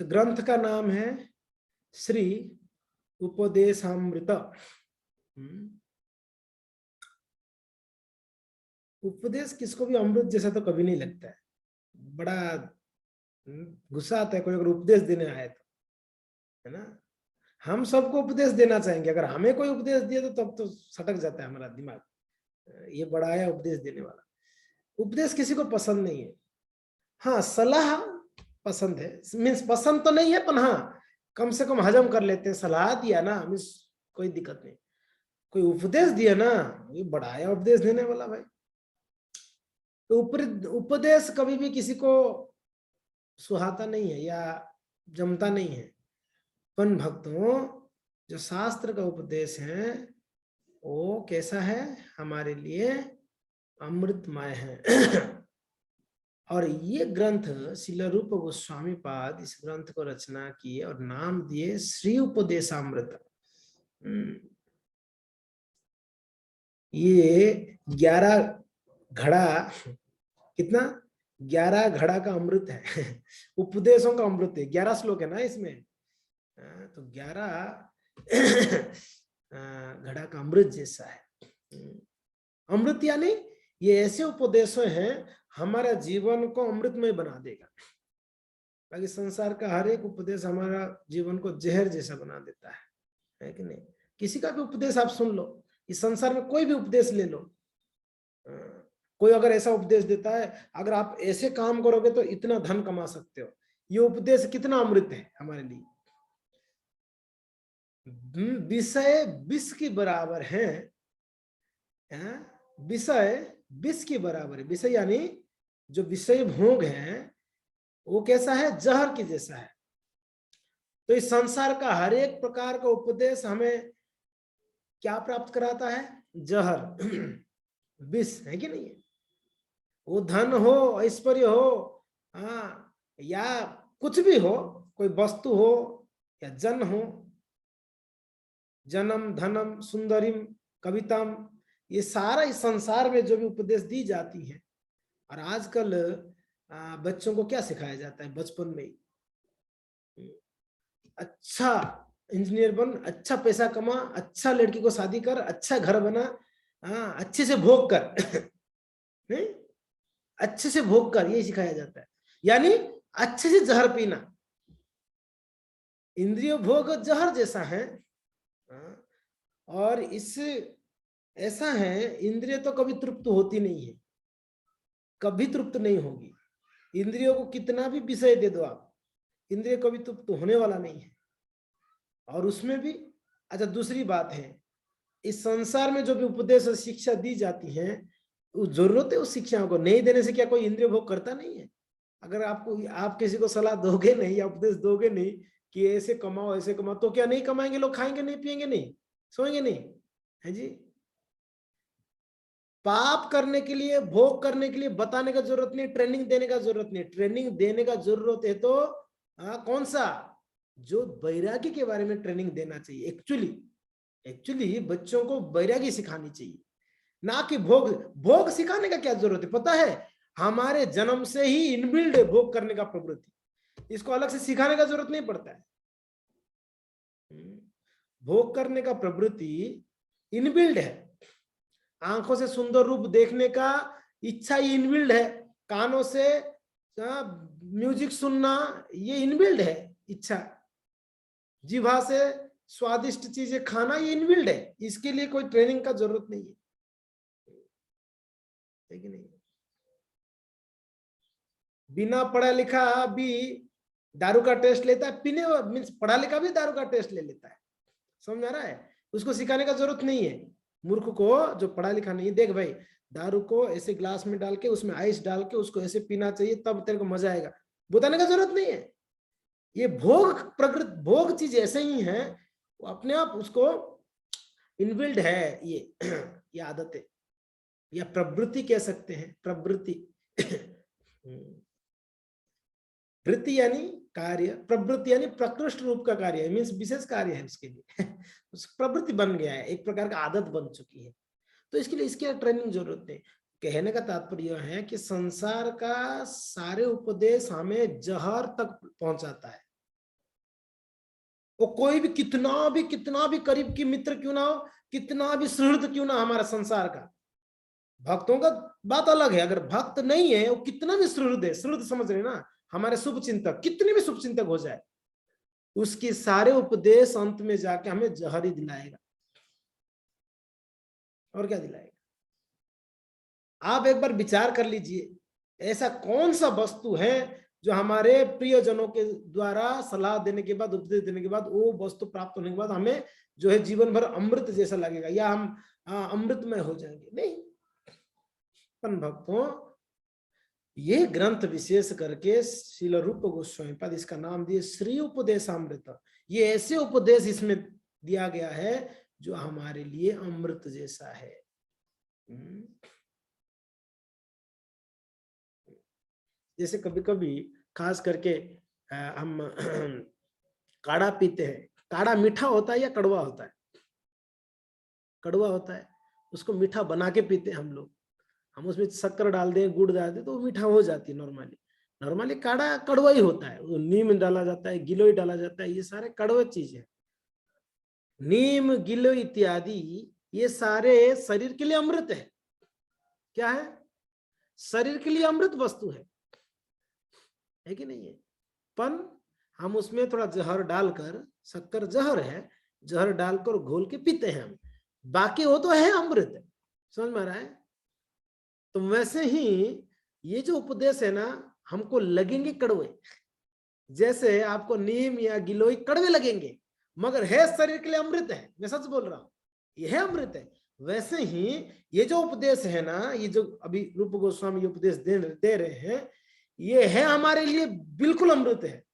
ग्रंथ का नाम है श्री उपदेशामृत। उपदेश किसको भी अमृत जैसा तो कभी नहीं लगता है, बड़ा गुस्सा आता है कोई अगर उपदेश देने आए तो, है ना। हम सबको उपदेश देना चाहेंगे, अगर हमें कोई उपदेश दिए तो तब तो सटक जाता है हमारा दिमाग, ये बड़ा है उपदेश देने वाला। उपदेश किसी को पसंद नहीं है। हाँ, सलाह पसंद है, मीन्स पसंद तो नहीं है पर हाँ कम से कम हजम कर लेते हैं। सलाह दिया ना मीन्स कोई दिक्कत नहीं। कोई उपदेश दिया ना, ये बड़ा है उपदेश देने वाला भाई। तो उपदेश कभी भी किसी को सुहाता नहीं है या जमता नहीं है। पण भक्तों, जो शास्त्र का उपदेश है वो कैसा है, हमारे लिए अमृतमय है। और ये ग्रंथ श्रील रूप गोस्वामी पाद इस ग्रंथ को रचना किए और नाम दिए श्री उपदेशामृत। ये 11 घड़ा, कितना 11 घड़ा का अमृत है। उपदेशों का अमृत है। 11 श्लोक है ना इसमें, तो 11 घड़ा का अमृत जैसा है। अमृत यानी ये ऐसे उपदेश हैं हमारा जीवन को अमृतमय बना देगा। बाकी संसार का हर एक उपदेश हमारा जीवन को जहर जैसा बना देता है कि नहीं। किसी का भी उपदेश आप सुन लो, इस संसार में कोई भी उपदेश ले लो, कोई अगर ऐसा उपदेश देता है अगर आप ऐसे काम करोगे तो इतना धन कमा सकते हो, ये उपदेश कितना अमृत है हमारे लिए। विषय विष के बराबर है, विषय विष के बराबर है। विषय यानी जो विषय भोग है वो कैसा है, जहर के जैसा है। तो इस संसार का हर एक प्रकार का उपदेश हमें क्या प्राप्त कराता है, जहर, विष है कि नहीं है। वो धन हो, ऐश्वर्य हो, हाँ, या कुछ भी हो, कोई वस्तु हो या जन हो, जन्म धनम सुंदरिम कविताम, ये सारा इस संसार में जो भी उपदेश दी जाती है। और आजकल बच्चों को क्या सिखाया जाता है बचपन में, अच्छा इंजीनियर बन, अच्छा पैसा कमा, अच्छा लड़की को शादी कर, अच्छा घर बना, अच्छे से भोग कर। नहीं, अच्छे से भोग कर, ये सिखाया जाता है। यानी अच्छे से जहर पीना। इंद्रिय भोग जहर जैसा है। और इस ऐसा है, इंद्रिय तो कभी तृप्त होती नहीं है, कभी तृप्त नहीं होगी। इंद्रियों को कितना भी विषय दे दो आप, इंद्रिय कभी तृप्त होने वाला नहीं है। और उसमें भी अच्छा दूसरी बात है, इस संसार में जो भी उपदेश और शिक्षा दी जाती है, जरूरत है उस शिक्षाओं को, नहीं देने से क्या कोई इंद्रिय भोग करता नहीं है। अगर आपको आप किसी को सलाह दोगे नहीं या उपदेश दोगे नहीं कि ऐसे कमाओ ऐसे कमाओ, तो क्या नहीं कमाएंगे लोग, खाएंगे नहीं, पिएंगे नहीं, सोएंगे नहीं, है जी। पाप करने के लिए, भोग करने के लिए बताने का जरूरत नहीं, ट्रेनिंग देने का जरूरत नहीं। ट्रेनिंग देने का जरूरत है तो कौन सा, जो वैरागी के बारे में ट्रेनिंग देना चाहिए। एक्चुअली बच्चों को वैरागी सिखानी चाहिए, ना कि भोग। भोग सिखाने का क्या जरूरत है, पता है हमारे जन्म से ही इनबिल्ड है भोग करने का प्रवृत्ति, इसको अलग से सिखाने का जरूरत नहीं पड़ता है। भोग करने का प्रवृत्ति इनबिल्ड है। आंखों से सुंदर रूप देखने का इच्छा इनबिल्ड है, कानों से म्यूजिक सुनना ये इनबिल्ड है इच्छा, जीवा से स्वादिष्ट चीजें खाना ये इनबिल्ड है। इसके लिए कोई ट्रेनिंग का जरूरत नहीं है कि नहीं। बिना पढ़ा लिखा भी दारू का टेस्ट लेता है, पीने मीन्स पढ़ा लिखा भी दारू का टेस्ट ले लेता है, समझ आ रहा है। उसको सिखाने का जरूरत नहीं है मूर्ख को, जो पढ़ा लिखा नहीं। देख भाई, दारू को ऐसे ग्लास में डाल के उसमें आइस डाल के उसको ऐसे पीना चाहिए तब तेरे को मजा आएगा, बताने का जरूरत नहीं है। ये भोग प्रकृति, भोग चीज ऐसे ही है, वो अपने आप उसको इनबिल्ड है ये आदत है या प्रवृत्ति कह सकते हैं, प्रवृत्ति। वृत्ति यानी कार्य, प्रवृत्ति यानी प्रकृष्ट रूप का कार्य है, मीन्स विशेष कार्य है उसके लिए। प्रवृत्ति बन गया है, एक प्रकार का आदत बन चुकी है, तो इसके लिए इसके ट्रेनिंग जरूरत नहीं। कहने का तात्पर्य यह है कि संसार का सारे उपदेश हमें जहर तक पहुंचाता है, वो कोई भी कितना भी करीब की मित्र क्यों ना हो, कितना भी सुहृद क्यों ना हमारा संसार का, भक्तों का बात अलग है। अगर भक्त नहीं है, वो कितना भी सुहृद है, सुहृद समझ रहे ना, हमारे शुभ चिंतक, कितने भी शुभ चिंतक हो जाए, उसके सारे उपदेश अंत में जाके हमें जहर ही दिलाएगा, और क्या दिलाएगा। आप एक बार विचार कर लीजिए, ऐसा कौन सा वस्तु है जो हमारे प्रियजनों के द्वारा सलाह देने के बाद, उपदेश देने के बाद, वो वस्तु प्राप्त होने के बाद हमें जो है जीवन भर अमृत जैसा लगेगा, या हम अमृतमय हो जाएंगे? नहीं। भक्तों, ये ग्रंथ विशेष करके श्रील रूप गोस्वामी पाद इसका नाम दिए श्री उपदेशामृत। ये ऐसे उपदेश इसमें दिया गया है जो हमारे लिए अमृत जैसा है। जैसे कभी कभी खास करके हम काढ़ा पीते हैं, काढ़ा मीठा होता है या कड़वा होता है? कड़वा होता है, उसको मीठा बना के पीते हैं हम लोग। हम उसमें शक्कर डाल दें, गुड़ डाल दें तो वो मीठा हो जाती है। नॉर्मली काढ़ा कड़वा ही होता है, वो नीम डाला जाता है, गिलोय डाला जाता है, ये सारे कड़वे चीज है। नीम, गिलोय इत्यादि ये सारे शरीर के लिए अमृत है। क्या है? शरीर के लिए अमृत वस्तु है कि नहीं है? पर हम उसमें थोड़ा जहर डालकर, शक्कर जहर है, जहर डालकर घोल के पीते हैं हम, बाकी वो तो है अमृत। समझ में आ रहा है? तो वैसे ही ये जो उपदेश है ना, हमको लगेंगे कड़वे, जैसे आपको नीम या गिलोय कड़वे लगेंगे, मगर है शरीर के लिए अमृत है। मैं सच बोल रहा हूं, ये है अमृत है। वैसे ही ये जो उपदेश है ना, ये जो अभी रूप गोस्वामी उपदेश दे रहे हैं, ये है हमारे लिए बिल्कुल अमृत है।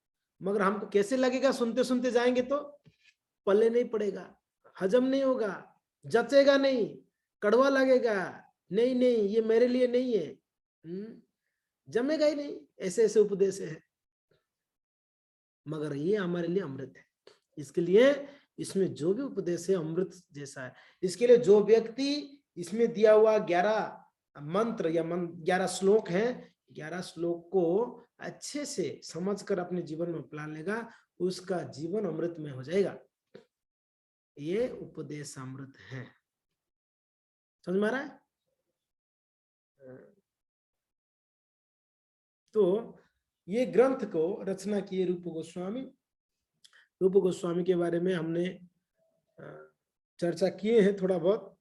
मगर हमको कैसे लगेगा? सुनते सुनते जाएंगे तो पल्ले नहीं पड़ेगा, हजम नहीं होगा, जचेगा नहीं, कड़वा लगेगा, नहीं नहीं ये मेरे लिए नहीं है, जमेगा ही नहीं। ऐसे ऐसे उपदेश है, मगर ये हमारे लिए अमृत है। इसके लिए इसमें जो भी उपदेश है अमृत जैसा है। इसके लिए जो व्यक्ति इसमें दिया हुआ 11 मंत्र या 11 श्लोक है, 11 श्लोक को अच्छे से समझकर अपने जीवन में अपना लेगा, उसका जीवन अमृत में हो जाएगा। ये उपदेश अमृत है। समझ में आ रहा है? तो ये ग्रंथ को रचना किए रूप गोस्वामी। रूप गोस्वामी के बारे में हमने चर्चा किए हैं थोड़ा बहुत,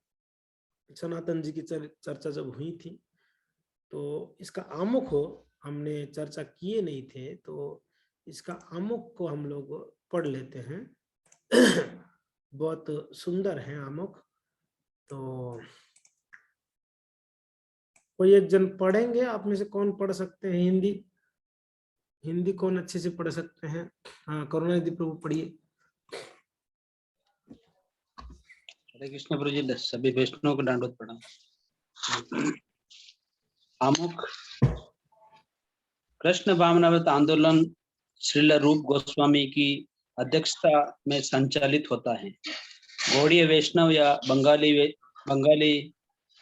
सनातन जी की चर्चा जब हुई थी तो इसका आमुख हो हमने चर्चा किए नहीं थे, तो इसका आमुख को हम लोग पढ़ लेते हैं। बहुत सुंदर है आमुख। तो कोई एक जन पढ़ेंगे? आप में से कौन पढ़ सकते हैं हिंदी? हिंदी कौन अच्छे से पढ़ सकते हैं? हाँ, करुणानिधि प्रभु पढ़िए। हरे कृष्ण प्रभु जी, सभी वैष्णव को दंडवत प्रणाम। आमुख कृष्ण भावनामृत आंदोलन श्रील रूप गोस्वामी की अध्यक्षता में संचालित होता है। गौड़ीय वैष्णव या बंगाली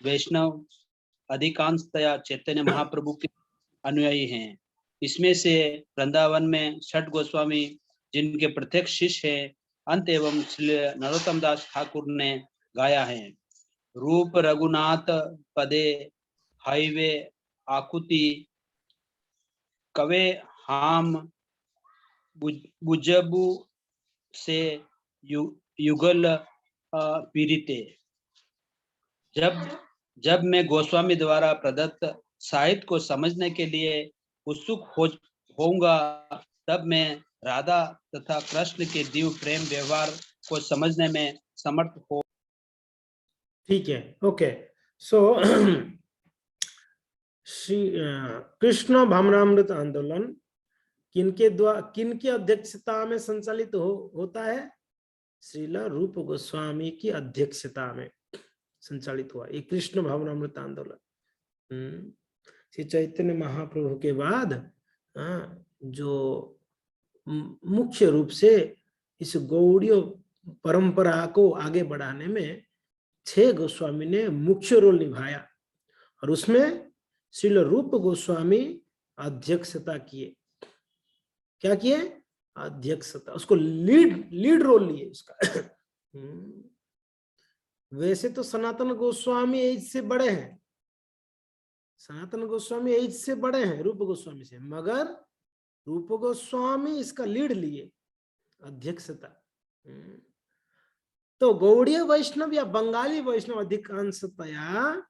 वैष्णव अधिकांशतया चैतन्य महाप्रभु के अनुयायी हैं। इसमें से वृंदावन में 6 गोस्वामी, जिनके प्रत्यक्ष शिष्य है, अंत एवं श्री नरोत्तम दास ठाकुर ने गाया है। रूप रघुनाथ पदे हाईवे आकुति कवे हाम बुजबू से युगल पीड़िते। जब मैं गोस्वामी द्वारा प्रदत्त साहित्य को समझने के लिए उत्सुक होऊंगा, तब मैं राधा तथा कृष्ण के दिव्य प्रेम व्यवहार को समझने में समर्थ हो। ठीक है, ओके। सो श्री कृष्ण भावनामृत आंदोलन किनकी अध्यक्षता में संचालित होता है? श्रील रूप गोस्वामी की अध्यक्षता में संचालित हुआ ये कृष्ण भावनामृत आंदोलन। श्री चैतन्य महाप्रभु के बाद जो मुख्य रूप से इस गौड़ीय परंपरा को आगे बढ़ाने में 6 गोस्वामी ने मुख्य रोल निभाया, और उसमें श्रील रूप गोस्वामी अध्यक्षता किए। क्या किए? अध्यक्षता, उसको लीड रोल लिए उसका। वैसे तो सनातन गोस्वामी एज से बड़े हैं, सनातन गोस्वामी एज से बड़े हैं रूप गोस्वामी से, मगर रूप गोस्वामी इसका लीड लिए, अध्यक्षता। तो गौड़ीय वैष्णव या बंगाली वैष्णव अधिकांशतया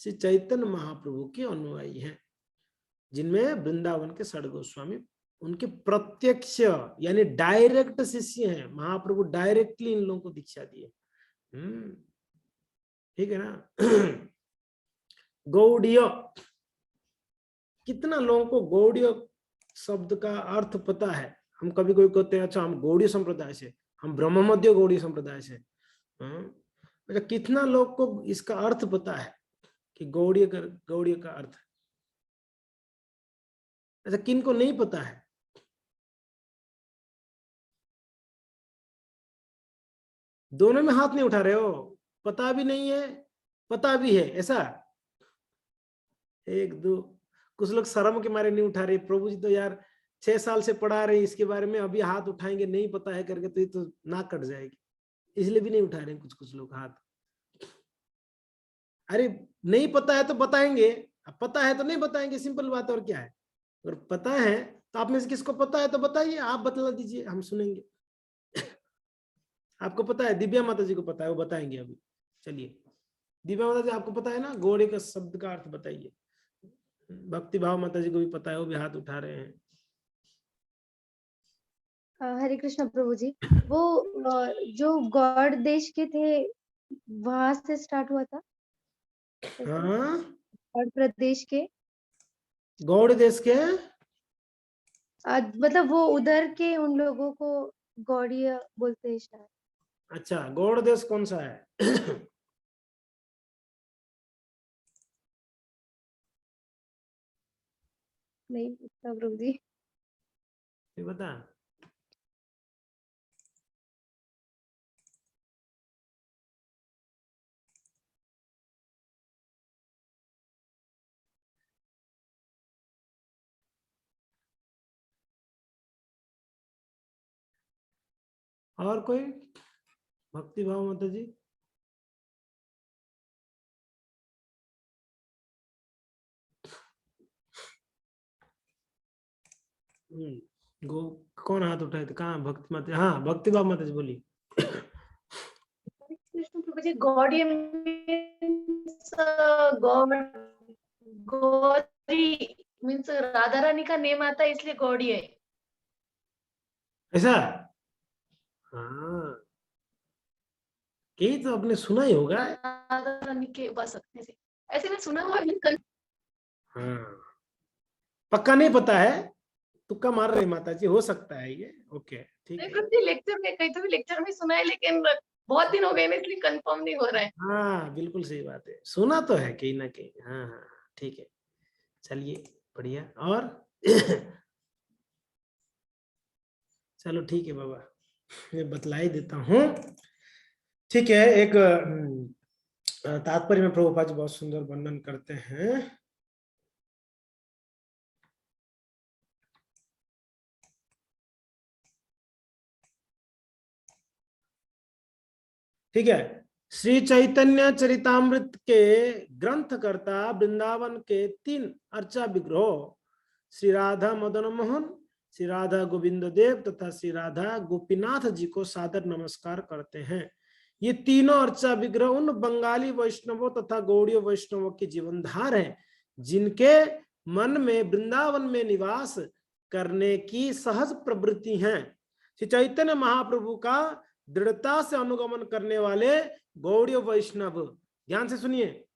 श्री चैतन्य महाप्रभु के अनुयायी हैं, जिनमें वृंदावन के षड गोस्वामी उनके प्रत्यक्ष यानी डायरेक्ट शिष्य हैं। महाप्रभु डायरेक्टली इन लोगों को दीक्षा दिए। ठीक है ना। गौड़ीय, कितना लोगों को गौड़ीय शब्द का अर्थ पता है? हम कभी कोई कहते हैं अच्छा हम गौड़ीय संप्रदाय से, हम ब्रह्म मध्य गौड़ीय संप्रदाय से। अच्छा, कितना लोग को इसका अर्थ पता है कि गौड़ीय का अर्थ? अच्छा, किन को नहीं पता है? दोनों में हाथ नहीं उठा रहे हो, पता भी नहीं है पता भी है, ऐसा? एक दो, कुछ लोग शर्म के मारे नहीं उठा रहे, प्रभु जी तो यार 6 साल से पढ़ा रहे इसके बारे में, अभी हाथ उठाएंगे नहीं पता है करके तो ये तो नाक कट जाएगी, इसलिए भी नहीं उठा रहे कुछ लोग हाथ। अरे नहीं पता है तो बताएंगे, अब पता है तो नहीं बताएंगे, सिंपल बात। और क्या है? अगर पता है तो आप में से किसको पता है तो बताइए, आप बतला दीजिए, हम सुनेंगे। आपको पता है? दिव्या माता जी को पता है, वो बताएंगे अभी। चलिए दिव्या माता जी, आपको पता है ना घोड़े का शब्द का अर्थ बताइए। भक्ति भाव माता जी को भी पता है, वो भी हाथ उठा रहे हैं। हरे कृष्ण प्रभु जी, वो जो गौड़ देश के थे वहां से स्टार्ट हुआ था? हाँ, गौड़ प्रदेश के, गौड़ देश के, मतलब वो उधर के उन लोगों को गौड़ीय बोलते हैं शायद। अच्छा, गौड़ देश कौन सा है? नहीं पता प्रभु जी। ये बता। और कोई? भक्ति भाव माता जी। गो कौन हाथ उठाए थे? कहाँ भक्ति माता? हाँ, भक्ति भाव माता जी बोली। कृष्ण प्रभु जी, गौड़ीय मीन्स गौरी मीन्स राधा रानी का नेम आता है, इसलिए गौड़ी है ऐसा? हाँ, यही तो आपने सुना ही होगा। राधा रानी के उपासक से, ऐसे मैं सुना हुआ है। हाँ, पक्का नहीं पता है, तुक्का मार रही माता जी, हो सकता है ये। ओके, ठीक है। प्रभु जी लेक्चर में, कहीं तो भी लेक्चर में सुना है, लेकिन बहुत दिन हो गए ना, इसलिए कंफर्म नहीं हो रहा है। हाँ, बिल्कुल सही बात है, सुना तो है कहीं ना कहीं। हाँ हाँ, ठीक है, चलिए बढ़िया। और चलो ठीक है बाबा, मैं बतला ही देता हूँ। ठीक है, एक तात्पर्य में प्रभुपाद जी बहुत सुंदर वर्णन करते हैं। ठीक है, श्री चैतन्य चरितामृत के ग्रंथकर्ता वृंदावन के 3 अर्चा विग्रहों श्री राधा मदन मोहन, श्री राधा गोविंद देव तथा श्री राधा गोपीनाथ जी को सादर नमस्कार करते हैं। ये तीनों अर्चा विग्रह उन बंगाली वैष्णवों तथा गौड़ीय वैष्णवों के जीवनधार हैं, जिनके मन में वृंदावन में निवास करने की सहज प्रवृत्ति है। श्री चैतन्य महाप्रभु का दृढ़ता से अनुगमन करने वाले गौड़ीय वैष्णव, ध्यान से सुनिए,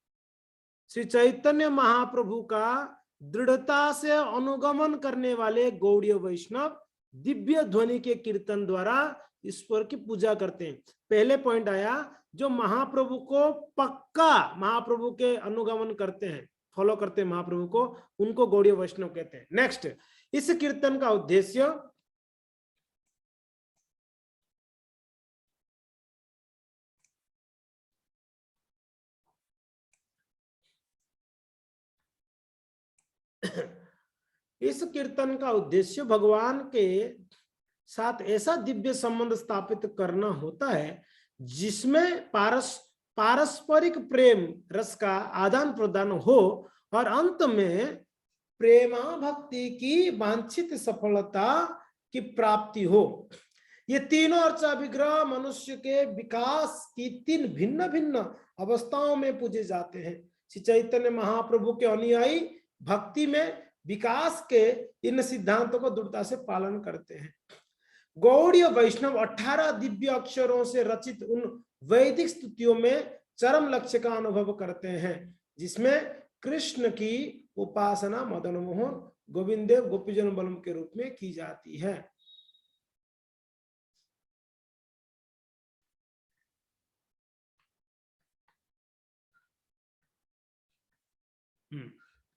श्री चैतन्य महाप्रभु का दृढ़ता से अनुगमन करने वाले गौड़ीय वैष्णव दिव्य ध्वनि के कीर्तन द्वारा ईश्वर की पूजा करते हैं। पहले पॉइंट आया, जो महाप्रभु को पक्का महाप्रभु के अनुगमन करते हैं, फॉलो करते हैं महाप्रभु को, उनको गौड़ीय वैष्णव कहते हैं। नेक्स्ट, इस कीर्तन का उद्देश्य इस कीर्तन का उद्देश्य भगवान के साथ ऐसा दिव्य संबंध स्थापित करना होता है जिसमें पारस्परिक प्रेम रस का आदान प्रदान हो और अंत में प्रेमा भक्ति की वांछित सफलता की प्राप्ति हो। ये तीनों अर्चा विग्रह मनुष्य के विकास की तीन भिन्न भिन्न अवस्थाओं में पूजे जाते हैं। श्री चैतन्य महाप्रभु के अनुयायी भक्ति में विकास के इन सिद्धांतों को दृढ़ता से पालन करते हैं। गौड़ीय वैष्णव 18 दिव्य अक्षरों से रचित उन वैदिक स्तुतियों में चरम लक्ष्य का अनुभव करते हैं जिसमें कृष्ण की उपासना मदन मोहन गोविंद देव गोपीजन बलम के रूप में की जाती है।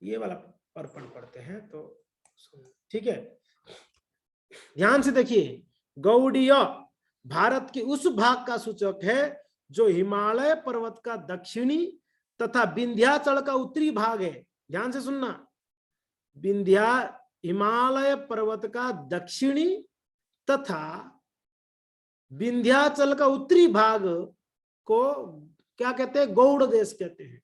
ये वाला अर्पण पढ़ते हैं तो ठीक है। ध्यान से देखिए, गौड़ीय भारत के उस भाग का सूचक है जो हिमालय पर्वत का दक्षिणी तथा विंध्याचल का उत्तरी भाग है। ध्यान से सुनना, हिमालय पर्वत का दक्षिणी तथा विंध्याचल का उत्तरी भाग को क्या कहते हैं? गौड़ देश कहते हैं।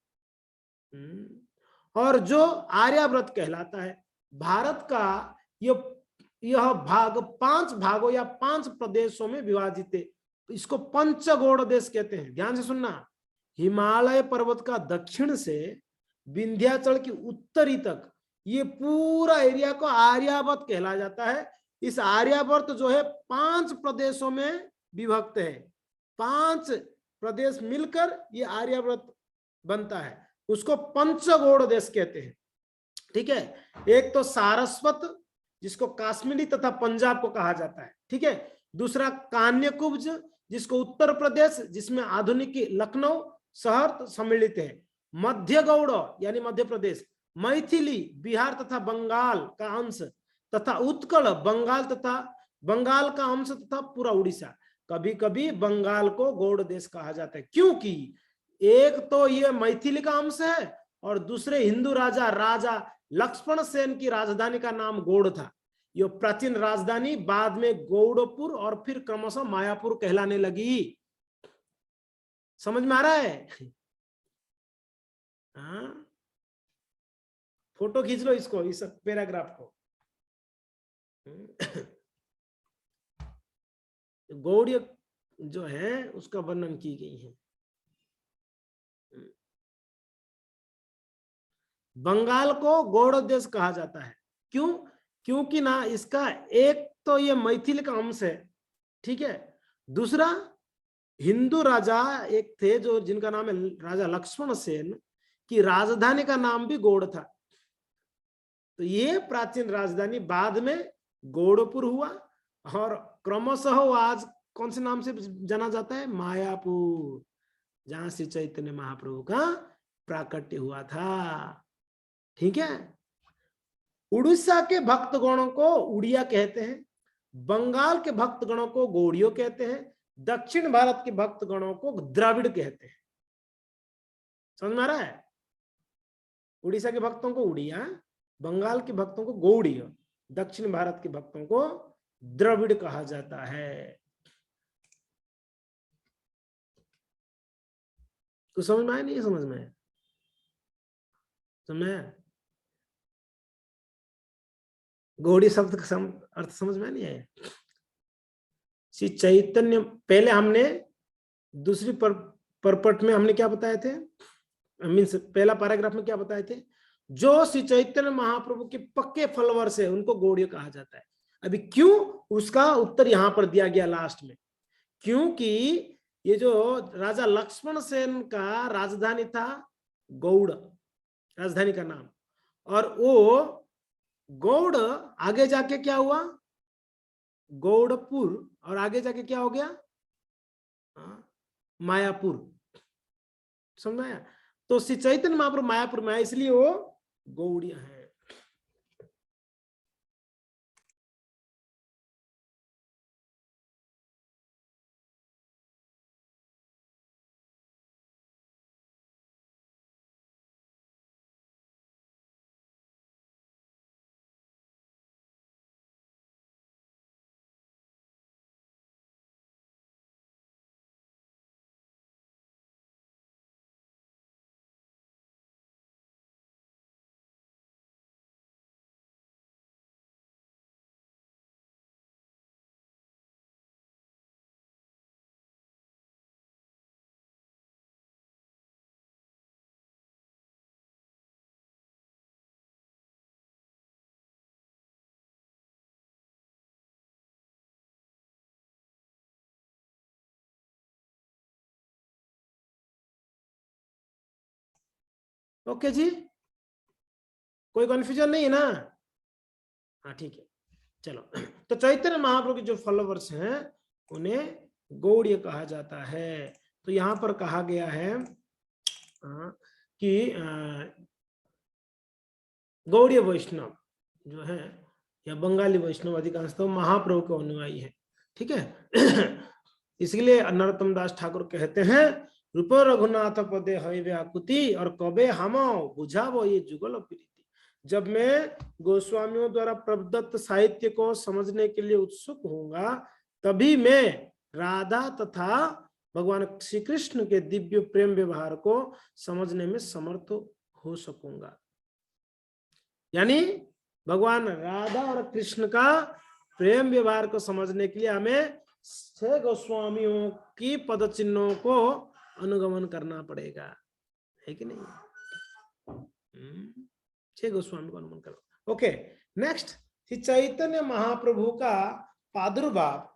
और जो आर्यावर्त कहलाता है। भारत का यह भाग 5 भागों या 5 प्रदेशों में विभाजित है। इसको पंचगौड़ देश कहते हैं। ध्यान से सुनना, हिमालय पर्वत का दक्षिण से विंध्याचल की उत्तरी तक ये पूरा एरिया को आर्यावर्त कहला जाता है। इस आर्यावर्त जो है 5 प्रदेशों में विभक्त है। 5 प्रदेश मिलकर ये आर्यावर्त बनता है, उसको पंचगौड़ देश कहते हैं। ठीक है, एक तो सारस्वत जिसको कश्मीरी तथा पंजाब को कहा जाता है। ठीक है, दूसरा कान्यकुब्ज जिसको उत्तर प्रदेश जिसमें आधुनिक लखनऊ शहर सम्मिलित है। मध्य गौड़ यानी मध्य प्रदेश, मैथिली बिहार तथा बंगाल का अंश तथा उत्कल बंगाल का अंश तथा पूरा उड़ीसा। कभी कभी बंगाल को गौड़ देश कहा जाता है क्योंकि एक तो ये मैथिली का अंश है और दूसरे हिंदू राजा लक्ष्मण सेन की राजधानी का नाम गौड़ था। ये प्राचीन राजधानी बाद में गौड़पुर और फिर क्रमशः मायापुर कहलाने लगी। समझ में आ रहा है? हाँ, फोटो खींच लो इसको, इस पैराग्राफ को। गौड़ीय जो है उसका वर्णन की गई है। बंगाल को गौड़ देश कहा जाता है क्यों? क्योंकि ना इसका एक तो ये मैथिली का अंश है। ठीक है, दूसरा हिंदू राजा एक थे जो जिनका नाम है राजा लक्ष्मण सेन की राजधानी का नाम भी गौड़ था। तो ये प्राचीन राजधानी बाद में गौड़पुर हुआ और क्रमशः आज कौन से नाम से जाना जाता है? मायापुर, जहां श्री चैतन्य महाप्रभु का प्राकट्य हुआ था। ठीक है, उड़ीसा के भक्तगणों को उड़िया कहते हैं, बंगाल के भक्तगणों को गौड़ियो कहते हैं, दक्षिण भारत के भक्तगणों को द्रविड़ कहते हैं। समझ में आ रहा है? उड़ीसा के भक्तों को उड़िया, बंगाल के भक्तों को गौड़ीय, दक्षिण भारत के भक्तों को द्रविड़ कहा जाता है। तो समझ में आया? नहीं समझ में आया? समझ में आया? गौड़ी शब्द का अर्थ समझ में नहीं आया? श्री चैतन्य, पहले हमने दूसरी परपट में हमने क्या बताए थे? मीन्स पहला पैराग्राफ में क्या बताए थे? जो श्री चैतन्य महाप्रभु के पक्के फॉलोअर्स है उनको गौड़ीय कहा जाता है। अभी क्यों, उसका उत्तर यहां पर दिया गया लास्ट में। क्योंकि ये जो राजा लक्ष्मण सेन का राजधानी था गौड़, राजधानी का नाम, और वो गौड़ आगे जाके क्या हुआ? गौड़पुर, और आगे जाके क्या हो गया? मायापुर। समझ आया? तो श्री चैतन्य महाप्रभु मायापुर में आए इसलिए वो गौड़ीय है। ओके जी, कोई कंफ्यूजन नहीं है ना? हाँ ठीक है, चलो। तो चैतन्य महाप्रभु के जो फॉलोवर्स हैं उन्हें गौड़ीय कहा जाता है। तो यहां पर कहा गया है कि गौड़ीय वैष्णव जो है या बंगाली वैष्णव अधिकांश तो महाप्रभु के अनुयायी है, ठीक है। इसलिए नरोत्तम दास ठाकुर कहते हैं रूप रघुनाथ पदे है व्याकुति और कबे हम बुझावो ये जुगल प्रीति। जब मैं गोस्वामियों द्वारा प्रदत्त साहित्य को समझने के लिए उत्सुक होऊंगा तभी मैं राधा तथा भगवान श्री कृष्ण के दिव्य प्रेम व्यवहार को समझने में समर्थ हो सकूंगा। यानी भगवान राधा और कृष्ण का प्रेम व्यवहार को समझने के लिए हमें 6 गोस्वामियों की पद चिन्हों को अनुगमन करना पड़ेगा, है कि नहीं? 6 गोस्वामी को अनुगमन करो। ओके, नेक्स्ट, श्री चैतन्य महाप्रभु का प्रादुर्भाव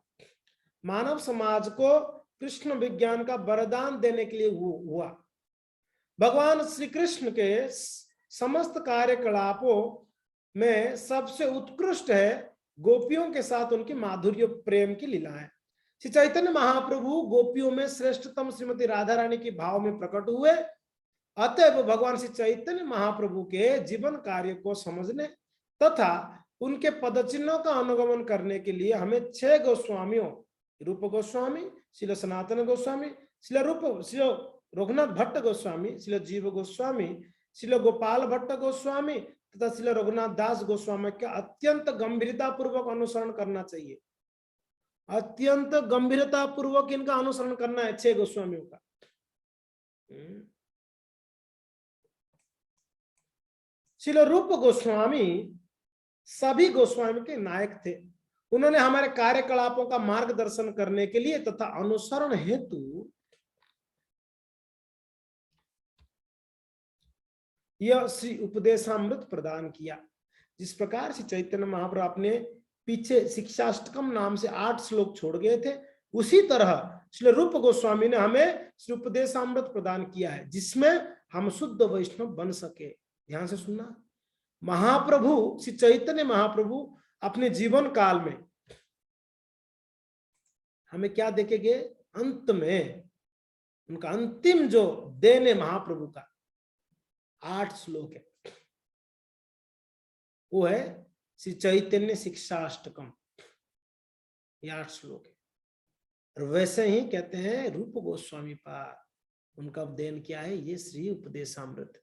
मानव समाज को कृष्ण विज्ञान का वरदान देने के लिए हुआ। भगवान श्री कृष्ण के समस्त कार्यकलापों में सबसे उत्कृष्ट है गोपियों के साथ उनकी माधुर्य प्रेम की लीला है। श्री चैतन्य महाप्रभु गोपियों में श्रेष्ठतम श्रीमती राधा रानी के भाव में प्रकट हुए। अतएव भगवान श्री चैतन्य महाप्रभु के जीवन कार्य को समझने तथा उनके पदचिन्हों का अनुगमन करने के लिए हमें 6 गोस्वामियों, रूप गोस्वामी, श्रील सनातन गोस्वामी, श्रील रघुनाथ भट्ट गोस्वामी, श्रील जीव गोस्वामी, श्रील गोपाल भट्ट गोस्वामी तथा श्रील रघुनाथ दास गोस्वामी का अत्यंत गंभीरता पूर्वक अनुसरण करना चाहिए। अत्यंत गंभीरता पूर्वक इनका अनुसरण करना है 6 गोस्वामियों का। श्रील रूप गोस्वामी सभी गोस्वामी के नायक थे। उन्होंने हमारे कार्यकलापों का मार्गदर्शन करने के लिए तथा अनुसरण हेतु यह श्री उपदेशामृत प्रदान किया। जिस प्रकार श्री चैतन्य महाप्रभु अपने पीछे शिक्षाष्टकम नाम से 8 श्लोक छोड़ गए थे, उसी तरह श्री रूप गोस्वामी ने हमें श्री उपदेशामृत प्रदान किया है जिसमें हम शुद्ध वैष्णव बन सके। ध्यान से सुनना, महाप्रभु श्री चैतन्य महाप्रभु अपने जीवन काल में हमें क्या देखेंगे? अंत में उनका अंतिम जो देने महाप्रभु का 8 श्लोक है, वो है श्री चैतन्य शिक्षाष्टकम, ये 8 श्लोक है। और वैसे ही कहते हैं रूप गोस्वामी पाद, उनका देन क्या है? ये श्री उपदेशामृत,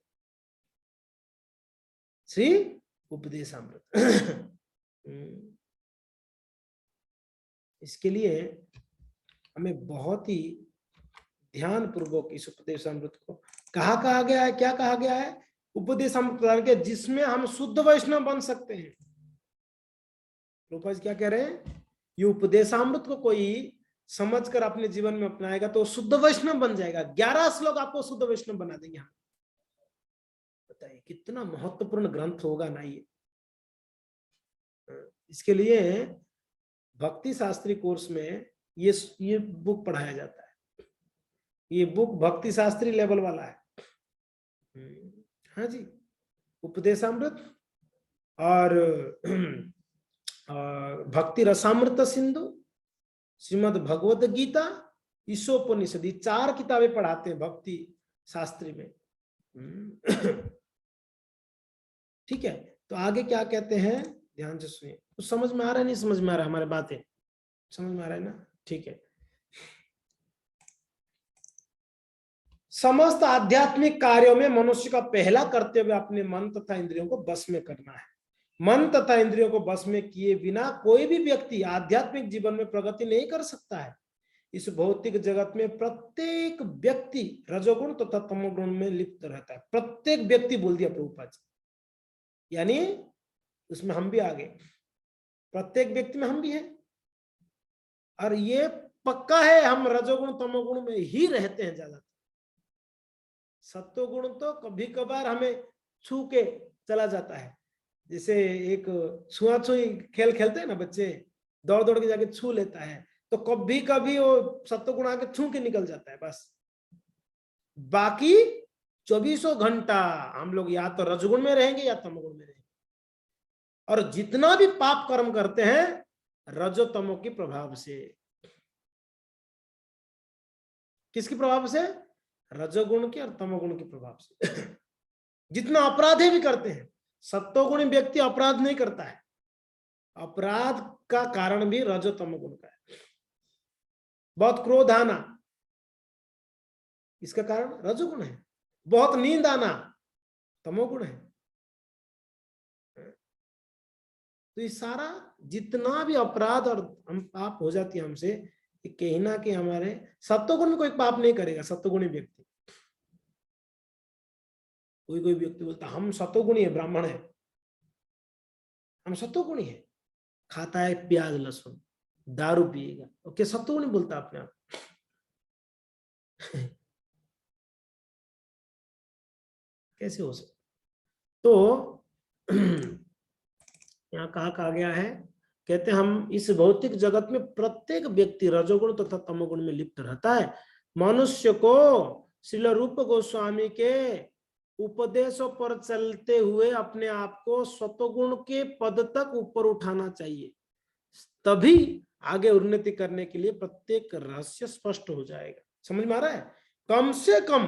श्री उपदेशामृत। इसके लिए हमें बहुत ही ध्यान पूर्वक इस उपदेशामृत को कहा गया है, क्या कहा गया है? उपदेशामृत प्रदान किया जिसमें हम शुद्ध वैष्णव बन सकते हैं। रूपाज क्या कह रहे हैं? ये उपदेशामृत को कोई समझकर अपने जीवन में अपनाएगा तो शुद्ध वैष्णव बन जाएगा। 11 श्लोक आपको शुद्ध वैष्णव बना देंगे। हम बताइए कितना महत्वपूर्ण ग्रंथ होगा ना ये। इसके लिए भक्ति शास्त्री कोर्स में ये बुक पढ़ाया जाता है। ये बुक भक्ति शास्त्री लेवल वाला है। हाँ जी, उपदेशामृत और भक्ति रसामृत सिंधु, श्रीमद् भगवद गीता, ईशोपनिषद, 4 किताबें पढ़ाते हैं भक्ति शास्त्री में। ठीक है, तो आगे क्या कहते हैं ध्यान से सुनिए। तो समझ में आ रहा है नहीं समझ में आ रहा है? हमारे बातें समझ में आ रहा है ना? ठीक है। समस्त आध्यात्मिक कार्यों में मनुष्य का पहला कर्तव्य अपने मन तथा इंद्रियों को बस में करना है। मन तथा इंद्रियों को बस में किए बिना कोई भी व्यक्ति आध्यात्मिक जीवन में प्रगति नहीं कर सकता है। इस भौतिक जगत में प्रत्येक व्यक्ति रजोगुण तथा तमोगुण में लिप्त रहता है। प्रत्येक व्यक्ति बोल दिया प्रभुपाद जी, यानी उसमें हम भी आ गए। प्रत्येक व्यक्ति में हम भी हैं और ये पक्का है हम रजोगुण तमोगुण में ही रहते हैं ज्यादा। सत्वगुण तो कभी कभार हमें छू के चला जाता है। जैसे एक छुआछुई खेल खेलते हैं ना बच्चे, दौड़ दौड़ के जाके छू लेता है, तो कभी कभी वो सत्वगुण आके छू के निकल जाता है बस। बाकी 24 घंटा हम लोग या तो रजगुण में रहेंगे या तमोगुण में रहेंगे। और जितना भी पाप कर्म करते हैं रजो तमो के प्रभाव से। किसके प्रभाव से? रजोगुण के और तमोगुण के प्रभाव से। जितना अपराधे भी करते हैं, सत्वगुणी व्यक्ति अपराध नहीं करता है, अपराध का कारण भी रजो तमोगुण का है। बहुत क्रोध आना, इसका कारण रजोगुण है। बहुत नींद आना, तमोगुण है। तो ये सारा जितना भी अपराध और हम पाप हो जाती है हमसे, कहीं ना कहीं हमारे सत्वगुण में कोई पाप नहीं करेगा। सत्वगुणी व्यक्ति, कोई व्यक्ति बोलता हम सत्वगुणी है, ब्राह्मण है, हम सत्वगुणी है, खाता है प्याज लहसुन, दारू पिएगा, ओके सत्वगुणी बोलता अपने आप। कैसे हो सकता? तो यहाँ कहा गया है, कहते हैं हम इस भौतिक जगत में प्रत्येक व्यक्ति रजोगुण तथा तमोगुण में लिप्त रहता है। मनुष्य को श्रील रूप गोस्वामी के उपदेशों पर चलते हुए अपने आप को सत्वगुण के पद तक ऊपर उठाना चाहिए, तभी आगे उन्नति करने के लिए प्रत्येक रहस्य स्पष्ट हो जाएगा। समझ में आ रहा है? कम से कम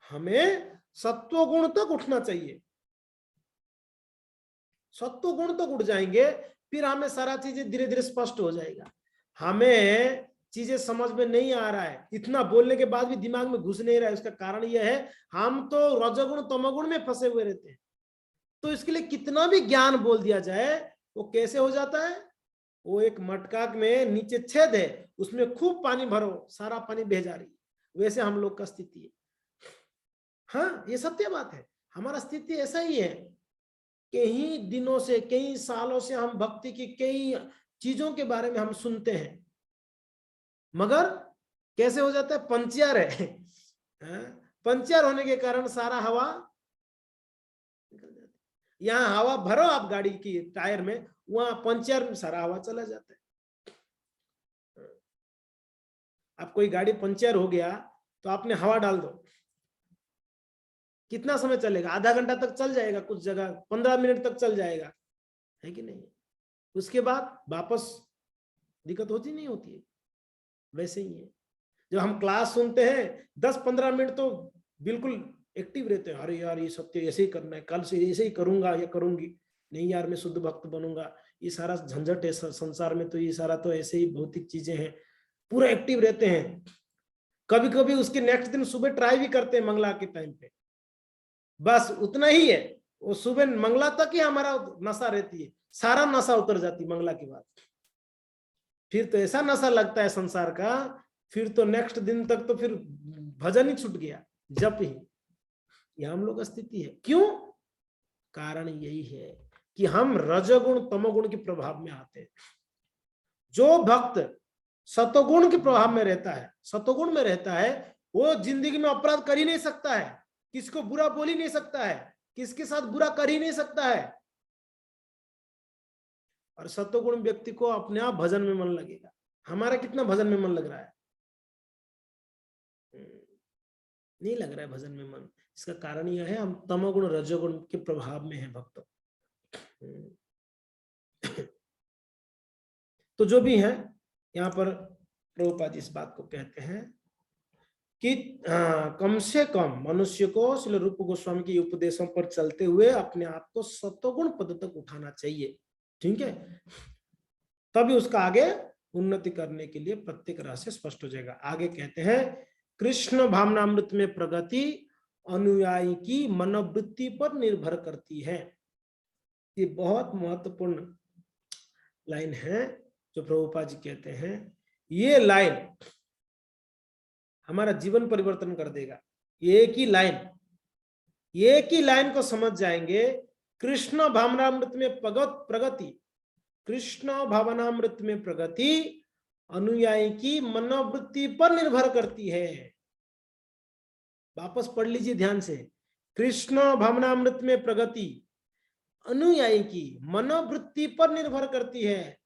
हमें सत्वगुण तक उठना चाहिए। सत्वगुण तक उठ जाएंगे, फिर हमें सारा चीजें धीरे धीरे स्पष्ट हो जाएगा। हमें चीजें समझ में नहीं आ रहा है, इतना बोलने के बाद भी दिमाग में घुस नहीं रहा है, उसका कारण यह है हम तो रजोगुण तमोगुण में फंसे हुए रहते हैं। तो इसके लिए कितना भी ज्ञान बोल दिया जाए, वो कैसे हो जाता है? वो एक मटका में नीचे छेद है, उसमें खूब पानी भरो, सारा पानी बह जा रही है, वैसे हम लोग का स्थिति है। हाँ, ये सत्य बात है, हमारा स्थिति ऐसा ही है। कई दिनों से, कई सालों से हम भक्ति की कई चीजों के बारे में हम सुनते हैं, मगर कैसे हो जाता है? पंचर है। पंचर होने के कारण सारा हवा निकल जाती है। यहाँ हवा भरो आप गाड़ी की टायर में, वहां पंचर में सारा हवा चला जाता है। आप कोई गाड़ी पंचर हो गया तो आपने हवा डाल दो, कितना समय चलेगा? आधा घंटा तक चल जाएगा, कुछ जगह 15 मिनट तक चल जाएगा, है कि नहीं? उसके बाद वापस दिक्कत होती नहीं होती है। वैसे ही है, जब हम क्लास सुनते हैं 10-15 मिनट तो बिल्कुल एक्टिव रहते हैं, अरे यार ये सत्य ऐसे ही करना है, कल से ऐसे ही करूंगा या करूंगी, नहीं यार मैं शुद्ध भक्त बनूंगा, ये सारा झंझट है संसार में, तो ये सारा तो ऐसे ही भौतिक चीजें हैं, पूरा एक्टिव रहते हैं। कभी कभी उसके नेक्स्ट दिन सुबह ट्राई भी करते हैं मंगला के टाइम पे, बस उतना ही है, वो सुबह मंगला तक ही हमारा नशा रहती है, सारा नशा उतर जाती मंगला के बाद। फिर तो ऐसा नशा लगता है संसार का, फिर तो नेक्स्ट दिन तक तो फिर भजन ही छूट गया, जप ही। यह हम लोग का स्थिति है। क्यों? कारण यही है कि हम रजोगुण तमोगुण के प्रभाव में आते हैं। जो भक्त सतोगुण के प्रभाव में रहता है, सतोगुण में रहता है, वो जिंदगी में अपराध कर ही नहीं सकता है, किसको बुरा बोल ही नहीं सकता है, किसके साथ बुरा कर ही नहीं सकता है। और सत्वगुण व्यक्ति को अपने आप भजन में मन लगेगा। हमारा कितना भजन में मन लग रहा है? नहीं लग रहा है भजन में मन। इसका कारण यह है हम तमोगुण रजोगुण के प्रभाव में हैं भक्तों। तो जो भी है, यहाँ पर प्रभुपाद इस बात को कहते हैं कि कम से कम मनुष्य को श्रील रूप गोस्वामी के उपदेशों पर चलते हुए अपने आप को सत्वगुण पद तक उठाना चाहिए। ठीक है, तभी उसका आगे उन्नति करने के लिए प्रत्येक रहस्य स्पष्ट हो जाएगा। आगे कहते हैं, कृष्ण भावनामृत में प्रगति अनुयायी की मनोवृत्ति पर निर्भर करती है। ये बहुत महत्वपूर्ण लाइन है जो प्रभुपाद जी कहते हैं। ये लाइन हमारा जीवन परिवर्तन कर देगा। एक ही लाइन को समझ जाएंगे, कृष्ण भावनामृत में प्रगति, कृष्ण भावनामृत में प्रगति अनुयायी की मनोवृत्ति पर निर्भर करती है। वापस पढ़ लीजिए ध्यान से, कृष्ण भावनामृत में प्रगति अनुयायी की मनोवृत्ति पर निर्भर करती है।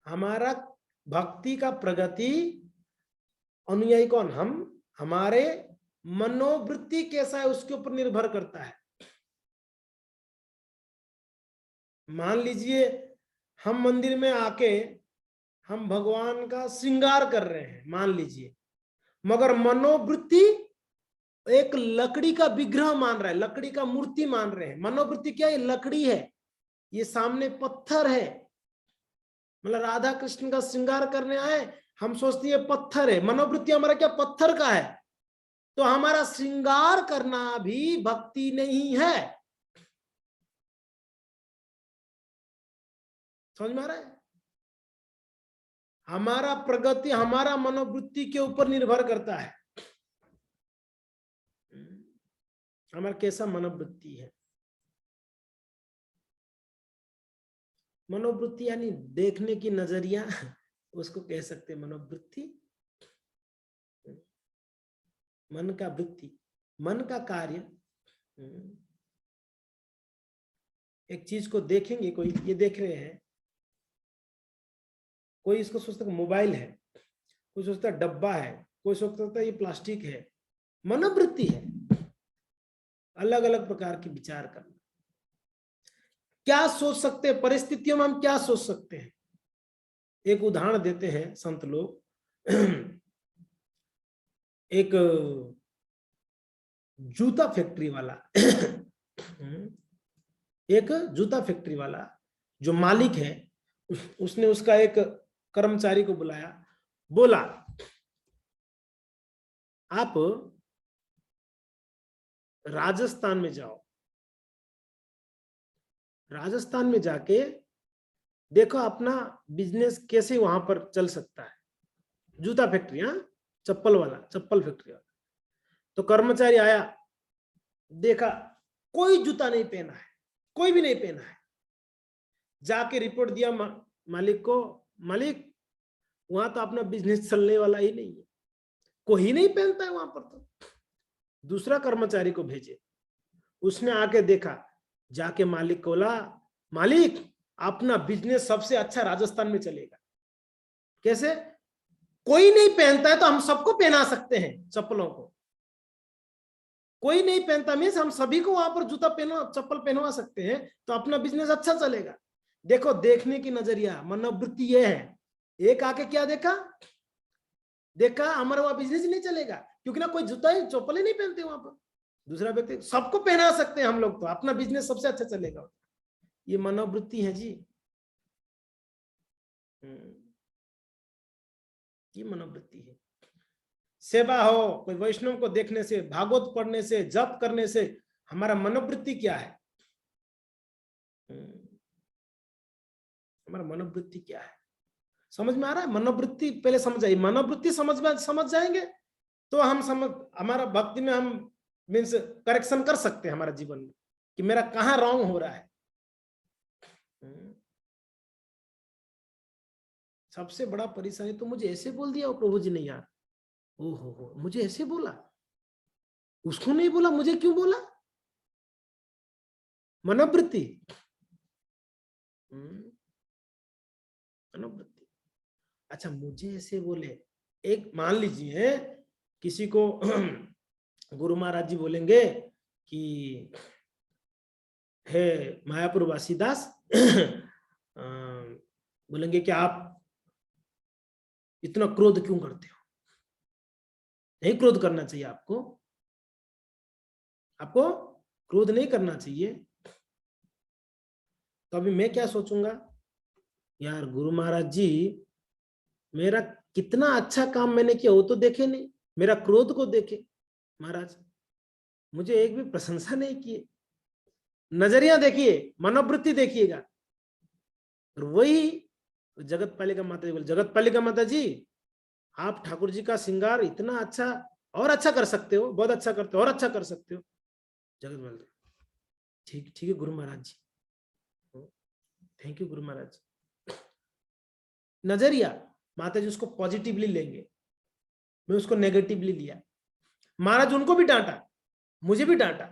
हमारा भक्ति का प्रगति अनुयायी कौन, हम, हमारे मनोवृत्ति कैसा है उसके ऊपर निर्भर करता है। मान लीजिए हम मंदिर में आके हम भगवान का श्रृंगार कर रहे हैं, मान लीजिए, मगर मनोवृत्ति एक लकड़ी का विग्रह मान रहा है, लकड़ी का मूर्ति मान रहे हैं। मनोवृत्ति क्या है, लकड़ी है, ये सामने पत्थर है। मतलब राधा कृष्ण का श्रृंगार करने आए, हम सोचते हैं पत्थर है, मनोवृत्ति हमारा क्या पत्थर का है। तो हमारा श्रृंगार करना भी भक्ति नहीं है। समझ में आ रहा है? हमारा प्रगति हमारा मनोवृत्ति के ऊपर निर्भर करता है, हमारा कैसा मनोवृत्ति है। मनोवृत्ति यानी देखने की नजरिया, उसको कह सकते हैं मनोवृत्ति। मन का वृत्ति, मन का कार्य। एक चीज को देखेंगे, कोई ये देख रहे हैं, कोई इसको सोचता है मोबाइल है, कोई सोचता है डब्बा है, कोई सोचता है ये प्लास्टिक है। मनोवृत्ति है, अलग अलग प्रकार के विचार करना। क्या सोच सकते हैं, परिस्थितियों में हम क्या सोच सकते हैं। एक उदाहरण देते हैं संत लोग। एक जूता फैक्ट्री वाला एक जूता फैक्ट्री वाला जो मालिक है, उसने उसका एक कर्मचारी को बुलाया, बोला आप राजस्थान में जाओ, राजस्थान में जाके देखो अपना बिजनेस कैसे वहां पर चल सकता है। जूता फैक्ट्री, हाँ, चप्पल वाला, चप्पल फैक्ट्री वाला। तो कर्मचारी आया, देखा कोई जूता नहीं पहना है, कोई भी नहीं पहना है। जाके रिपोर्ट दिया मालिक को, मालिक वहां तो अपना बिजनेस चलने वाला ही नहीं है, कोई नहीं पहनता है वहां पर। तो दूसरा कर्मचारी को भेजे, उसने आके देखा, जाके मालिक को बोला, मालिक अपना बिजनेस सबसे अच्छा राजस्थान में चलेगा। कैसे? कोई नहीं पहनता है तो हम सबको पहना सकते हैं चप्पलों को। कोई नहीं पहनता मीन्स हम सभी को वहां पर जूता पहना, चप्पल पहनवा सकते हैं, तो अपना बिजनेस अच्छा चलेगा। देखो देखने की नजरिया, मनोवृत्ति ये है। एक आके क्या देखा, देखा हमारा वहां बिजनेस ही नहीं चलेगा, क्योंकि ना कोई जूता ही चप्पल ही नहीं पहनते वहां पर। दूसरा व्यक्ति, सबको पहना सकते हैं हम लोग, तो अपना बिजनेस सबसे अच्छा चलेगा। ये मनोवृत्ति है जी, ये मनोवृत्ति है। सेवा हो, कोई वैष्णव को देखने से, भागवत पढ़ने से, जप करने से हमारा मनोवृत्ति क्या है, हमारा मनोवृत्ति क्या है, समझ में आ रहा है? मनोवृत्ति पहले समझ आइए, मनोवृत्ति समझ जाएंगे तो हम हमारा भक्ति में हम मीन्स करेक्शन कर सकते हैं हमारे जीवन में कि मेरा कहाँ रॉन्ग हो रहा है। सबसे बड़ा परेशानी तो मुझे ऐसे बोल दिया प्रभु जी ने यार, ओहो मुझे ऐसे बोला, उसको नहीं बोला, मुझे क्यों बोला? मनोवृत्ति, मनोवृत्ति। अच्छा मुझे ऐसे बोले, एक मान लीजिए किसी को गुरु महाराज जी बोलेंगे कि हे मायापुर वासीदास, बोलेंगे कि आप इतना क्रोध क्यों करते हो, नहीं क्रोध करना चाहिए आपको, आपको क्रोध नहीं करना चाहिए। तो अभी मैं क्या सोचूंगा, यार गुरु महाराज जी मेरा कितना अच्छा काम मैंने किया वो तो देखे नहीं, मेरा क्रोध को देखे महाराज, मुझे एक भी प्रशंसा नहीं किए। नजरिया देखिए, मनोवृत्ति देखिएगा। वही जगत पालिका माता जी बोले, जगत पालिका माता जी आप ठाकुर जी का श्रृंगार इतना अच्छा और अच्छा कर सकते हो, बहुत अच्छा करते हो और अच्छा कर सकते हो। जगत बोलते ठीक ठीक है गुरु महाराज जी, थैंक यू गुरु महाराज। नजरिया, माता जी उसको पॉजिटिवली लेंगे, मैं उसको नेगेटिवली लिया। महाराज उनको भी डांटा, मुझे भी डांटा।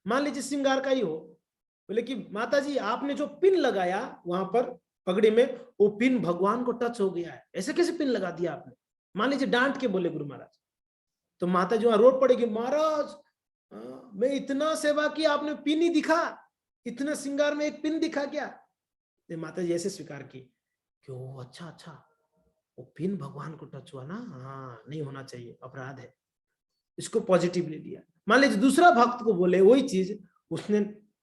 मान लीजिए श्रृंगार का ही हो, बोले कि माता जी आपने जो पिन लगाया वहां पर पगड़ी में, वो पिन भगवान को टच हो गया है। ऐसे कैसे पिन लगा दिया आपने? मान लीजिए डांट के बोले गुरु महाराज, तो माता जो रो पड़ेगी, महाराज मैं इतना सेवा की, आपने पिन ही दिखा, इतना श्रृंगार में एक पिन दिखा क्या? तो माता जी ऐसे स्वीकार की कि ओ अच्छा अच्छा, वो पिन भगवान को टच हुआ ना, हाँ नहीं होना चाहिए, अपराध है। इसको पॉजिटिवली लिया। मान लीजिए दूसरा भक्त को बोले वही चीज, उसने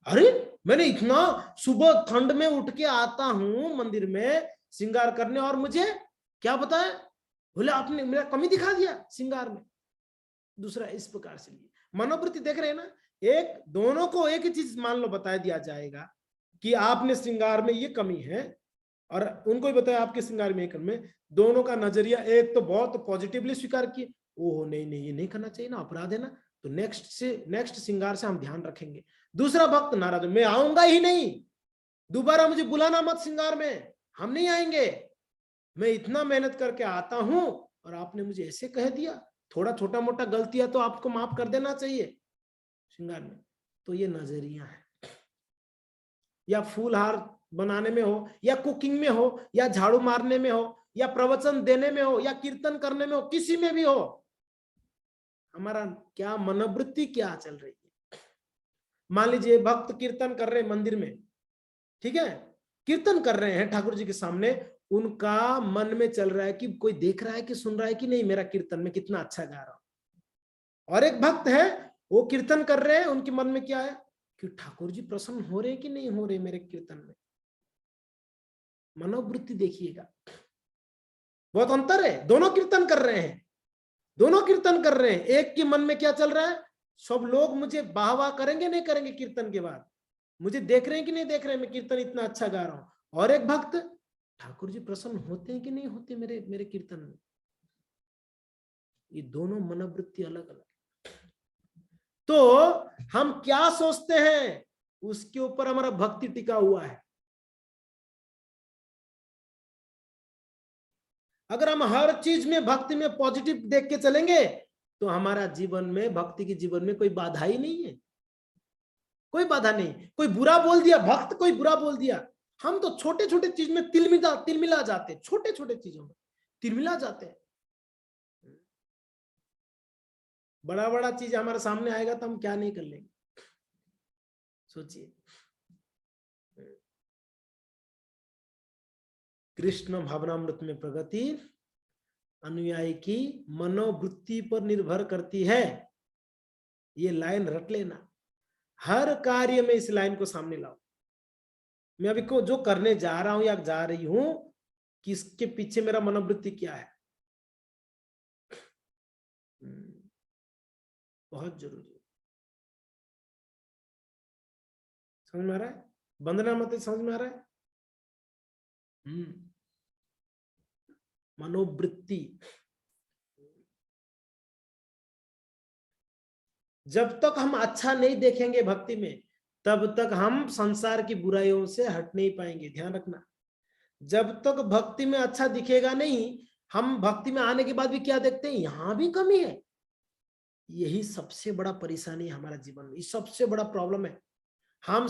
अरे मैंने इतना सुबह ठंड में उठ के आता हूं मंदिर में श्रृंगार करने, और मुझे क्या बताया, बोले आपने मेरा कमी दिखा दिया श्रृंगार में। दूसरा इस प्रकार से लिए मनोवृत्ति देख रहे हैं ना, एक दोनों को एक ही चीज मान लो बता दिया जाएगा कि आपने श्रृंगार में ये कमी है, और उनको भी बताया आपके श्रृंगार में ये कमी है। दोनों का नजरिया, एक तो बहुत पॉजिटिवली स्वीकार किए, ओह नहीं नहीं ये नहीं करना चाहिए ना, अपराध है ना, तो नेक्स्ट श्रृंगार से हम ध्यान रखेंगे। दूसरा भक्त नाराज, मैं आऊंगा ही नहीं, दोबारा मुझे बुलाना मत श्रृंगार में, हम नहीं आएंगे, मैं इतना मेहनत करके आता हूं और आपने मुझे ऐसे कह दिया, थोड़ा छोटा मोटा गलतियां तो आपको माफ कर देना चाहिए श्रृंगार में। तो ये नजरिया है। या फूल हार बनाने में हो, या कुकिंग में हो, या झाड़ू मारने में हो, या प्रवचन देने में हो, या कीर्तन करने में हो, किसी में भी हो, हमारा क्या मनोवृत्ति क्या चल रही है। मान लीजिए भक्त कीर्तन कर रहे हैं मंदिर में, ठीक है, कीर्तन कर रहे हैं ठाकुर जी के सामने, उनका मन में चल रहा है कि कोई देख रहा है कि सुन रहा है कि नहीं, मेरा कीर्तन में कितना अच्छा गा रहा हूं। और एक भक्त है, वो कीर्तन कर रहे हैं, उनके मन में क्या है कि ठाकुर जी प्रसन्न हो रहे कि नहीं हो रहे मेरे कीर्तन में। मनोवृत्ति देखिएगा, बहुत अंतर है। दोनों कीर्तन कर रहे हैं, दोनों कीर्तन कर रहे हैं, एक के मन में क्या चल रहा है, सब लोग मुझे वाह वाह करेंगे नहीं करेंगे कीर्तन के बाद, मुझे देख रहे हैं कि नहीं देख रहे हैं मैं कीर्तन इतना अच्छा गा रहा हूं। और एक भक्त, ठाकुर जी प्रसन्न होते हैं कि नहीं होते मेरे कीर्तन में। ये दोनों मनोवृत्ति अलग अलग। तो हम क्या सोचते हैं उसके ऊपर हमारा भक्ति टिका हुआ है। अगर हम हर चीज में भक्ति में पॉजिटिव देख के चलेंगे तो हमारा जीवन में, भक्ति के जीवन में कोई बाधा ही नहीं है, कोई बाधा नहीं। कोई बुरा बोल दिया, भक्त कोई बुरा बोल दिया, हम तो छोटे छोटे चीज में तिलमिला जाते, छोटे छोटे चीजों में तिलमिला जाते हैं। बड़ा बड़ा चीज हमारे सामने आएगा तो हम क्या नहीं कर लेंगे, सोचिए। कृष्ण भावनामृत में प्रगति अनुयायी की मनोवृत्ति पर निर्भर करती है। ये लाइन रट लेना, हर कार्य में इस लाइन को सामने लाओ। मैं अभी को जो करने जा रहा हूं या जा रही हूं, किसके पीछे मेरा मनोवृत्ति क्या है, बहुत जरूरी है। समझ में आ रहा है? वंदना मत समझ में आ रहा है? मनोवृत्ति। जब तक हम अच्छा नहीं देखेंगे भक्ति में, तब तक हम संसार की बुराइयों से हट नहीं पाएंगे, ध्यान रखना। जब तक भक्ति में अच्छा दिखेगा नहीं, हम भक्ति में आने के बाद भी क्या देखते हैं, यहां भी कमी है। यही सबसे बड़ा परेशानी है हमारा जीवन में, ये सबसे बड़ा प्रॉब्लम है। हम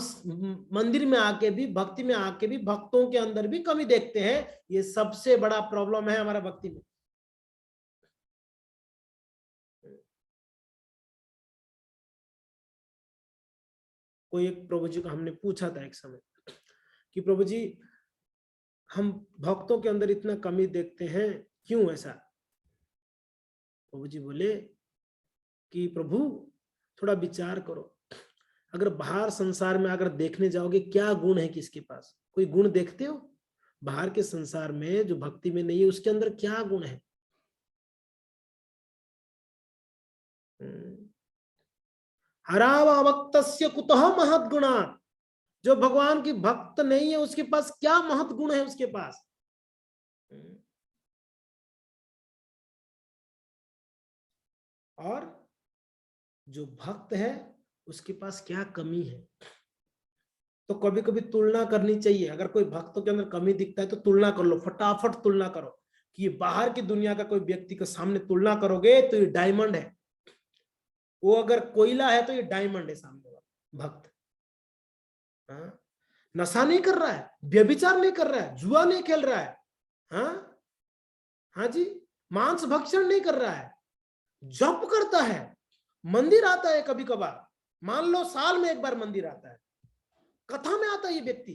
मंदिर में आके भी, भक्ति में आके भी, भक्तों के अंदर भी कमी देखते हैं। ये सबसे बड़ा प्रॉब्लम है हमारा भक्ति में। कोई एक प्रभु जी को हमने पूछा था एक समय कि प्रभु जी हम भक्तों के अंदर इतना कमी देखते हैं, क्यों ऐसा? प्रभु जी बोले कि प्रभु थोड़ा विचार करो, अगर बाहर संसार में अगर देखने जाओगे क्या गुण है किसके पास, कोई गुण देखते हो? बाहर के संसार में जो भक्ति में नहीं है उसके अंदर क्या गुण है? हरावक्तस्य कुतः महत् गुणा, जो भगवान की भक्त नहीं है उसके पास क्या महत् गुण है उसके पास। और जो भक्त है उसके पास क्या कमी है। तो कभी कभी तुलना करनी चाहिए। अगर कोई भक्तों के अंदर कमी दिखता है तो तुलना कर लो, फटाफट तुलना करो कि ये बाहर की दुनिया का कोई व्यक्ति के सामने तुलना करोगे तो ये डायमंड है, वो अगर कोयला है तो ये डायमंड है सामने वाला भक्त। हाँ, नशा नहीं कर रहा है, व्यभिचार नहीं कर रहा है, जुआ नहीं खेल रहा है, हाँ जी, मांस भक्षण नहीं कर रहा है, जप करता है, मंदिर आता है कभी कभार, मान लो साल में एक बार मंदिर आता है, कथा में आता है ये व्यक्ति,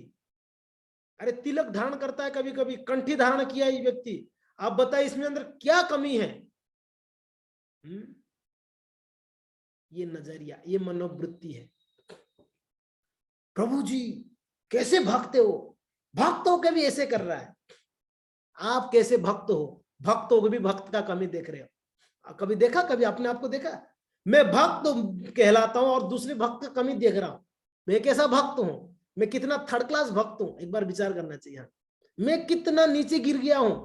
अरे तिलक धारण करता है, कभी कभी कंठी धारण किया ये व्यक्ति, आप बताइए इसमें अंदर क्या कमी है? ये नजरिया, ये मनोवृत्ति है। प्रभु जी कैसे भक्त हो, भक्त हो के भी ऐसे कर रहा है। आप कैसे भक्त हो, भक्त हो के भी भक्त का कमी देख रहे हो। कभी देखा, कभी अपने आप को देखा? मैं भक्त कहलाता हूं और दूसरे भक्त का कमी देख रहा हूं। मैं कैसा भक्त हूं, मैं कितना थर्ड क्लास भक्त हूं, एक बार विचार करना चाहिए। मैं कितना नीचे गिर गया हूं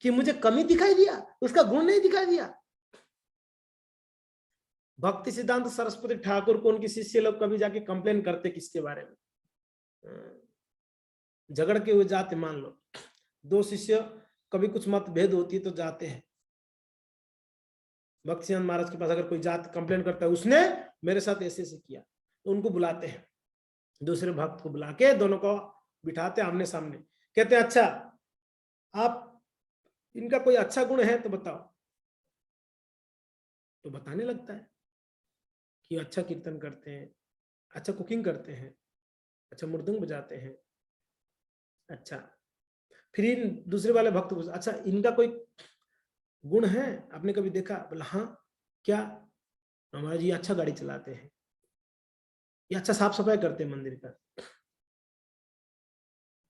कि मुझे कमी दिखाई दिया, उसका गुण नहीं दिखाई दिया। भक्ति सिद्धांत सरस्वती ठाकुर को उनके शिष्य लोग कभी जाके कंप्लेन करते किसके बारे में, झगड़ के हुए जाते, मान लो दो शिष्य कभी कुछ मतभेद होती है तो जाते हैं भक्ति सिद्धांत महाराज के पास। अगर कोई जात कंप्लेन करता है उसने मेरे साथ ऐसे ऐसे किया, तो उनको बुलाते हैं, दूसरे भक्त को बुला के दोनों को बिठाते आमने सामने, कहते हैं अच्छा आप इनका कोई अच्छा गुण है तो बताओ। तो बताने लगता है कि अच्छा कीर्तन करते हैं, अच्छा कुकिंग करते हैं, अच्छा मृदंग बजाते हैं। अच्छा, फिर दूसरे वाले भक्त को, अच्छा इनका कोई गुण है आपने कभी देखा? बोला हाँ क्या? हमारा जी अच्छा गाड़ी चलाते हैं, ये अच्छा साफ सफाई करते हैं मंदिर का।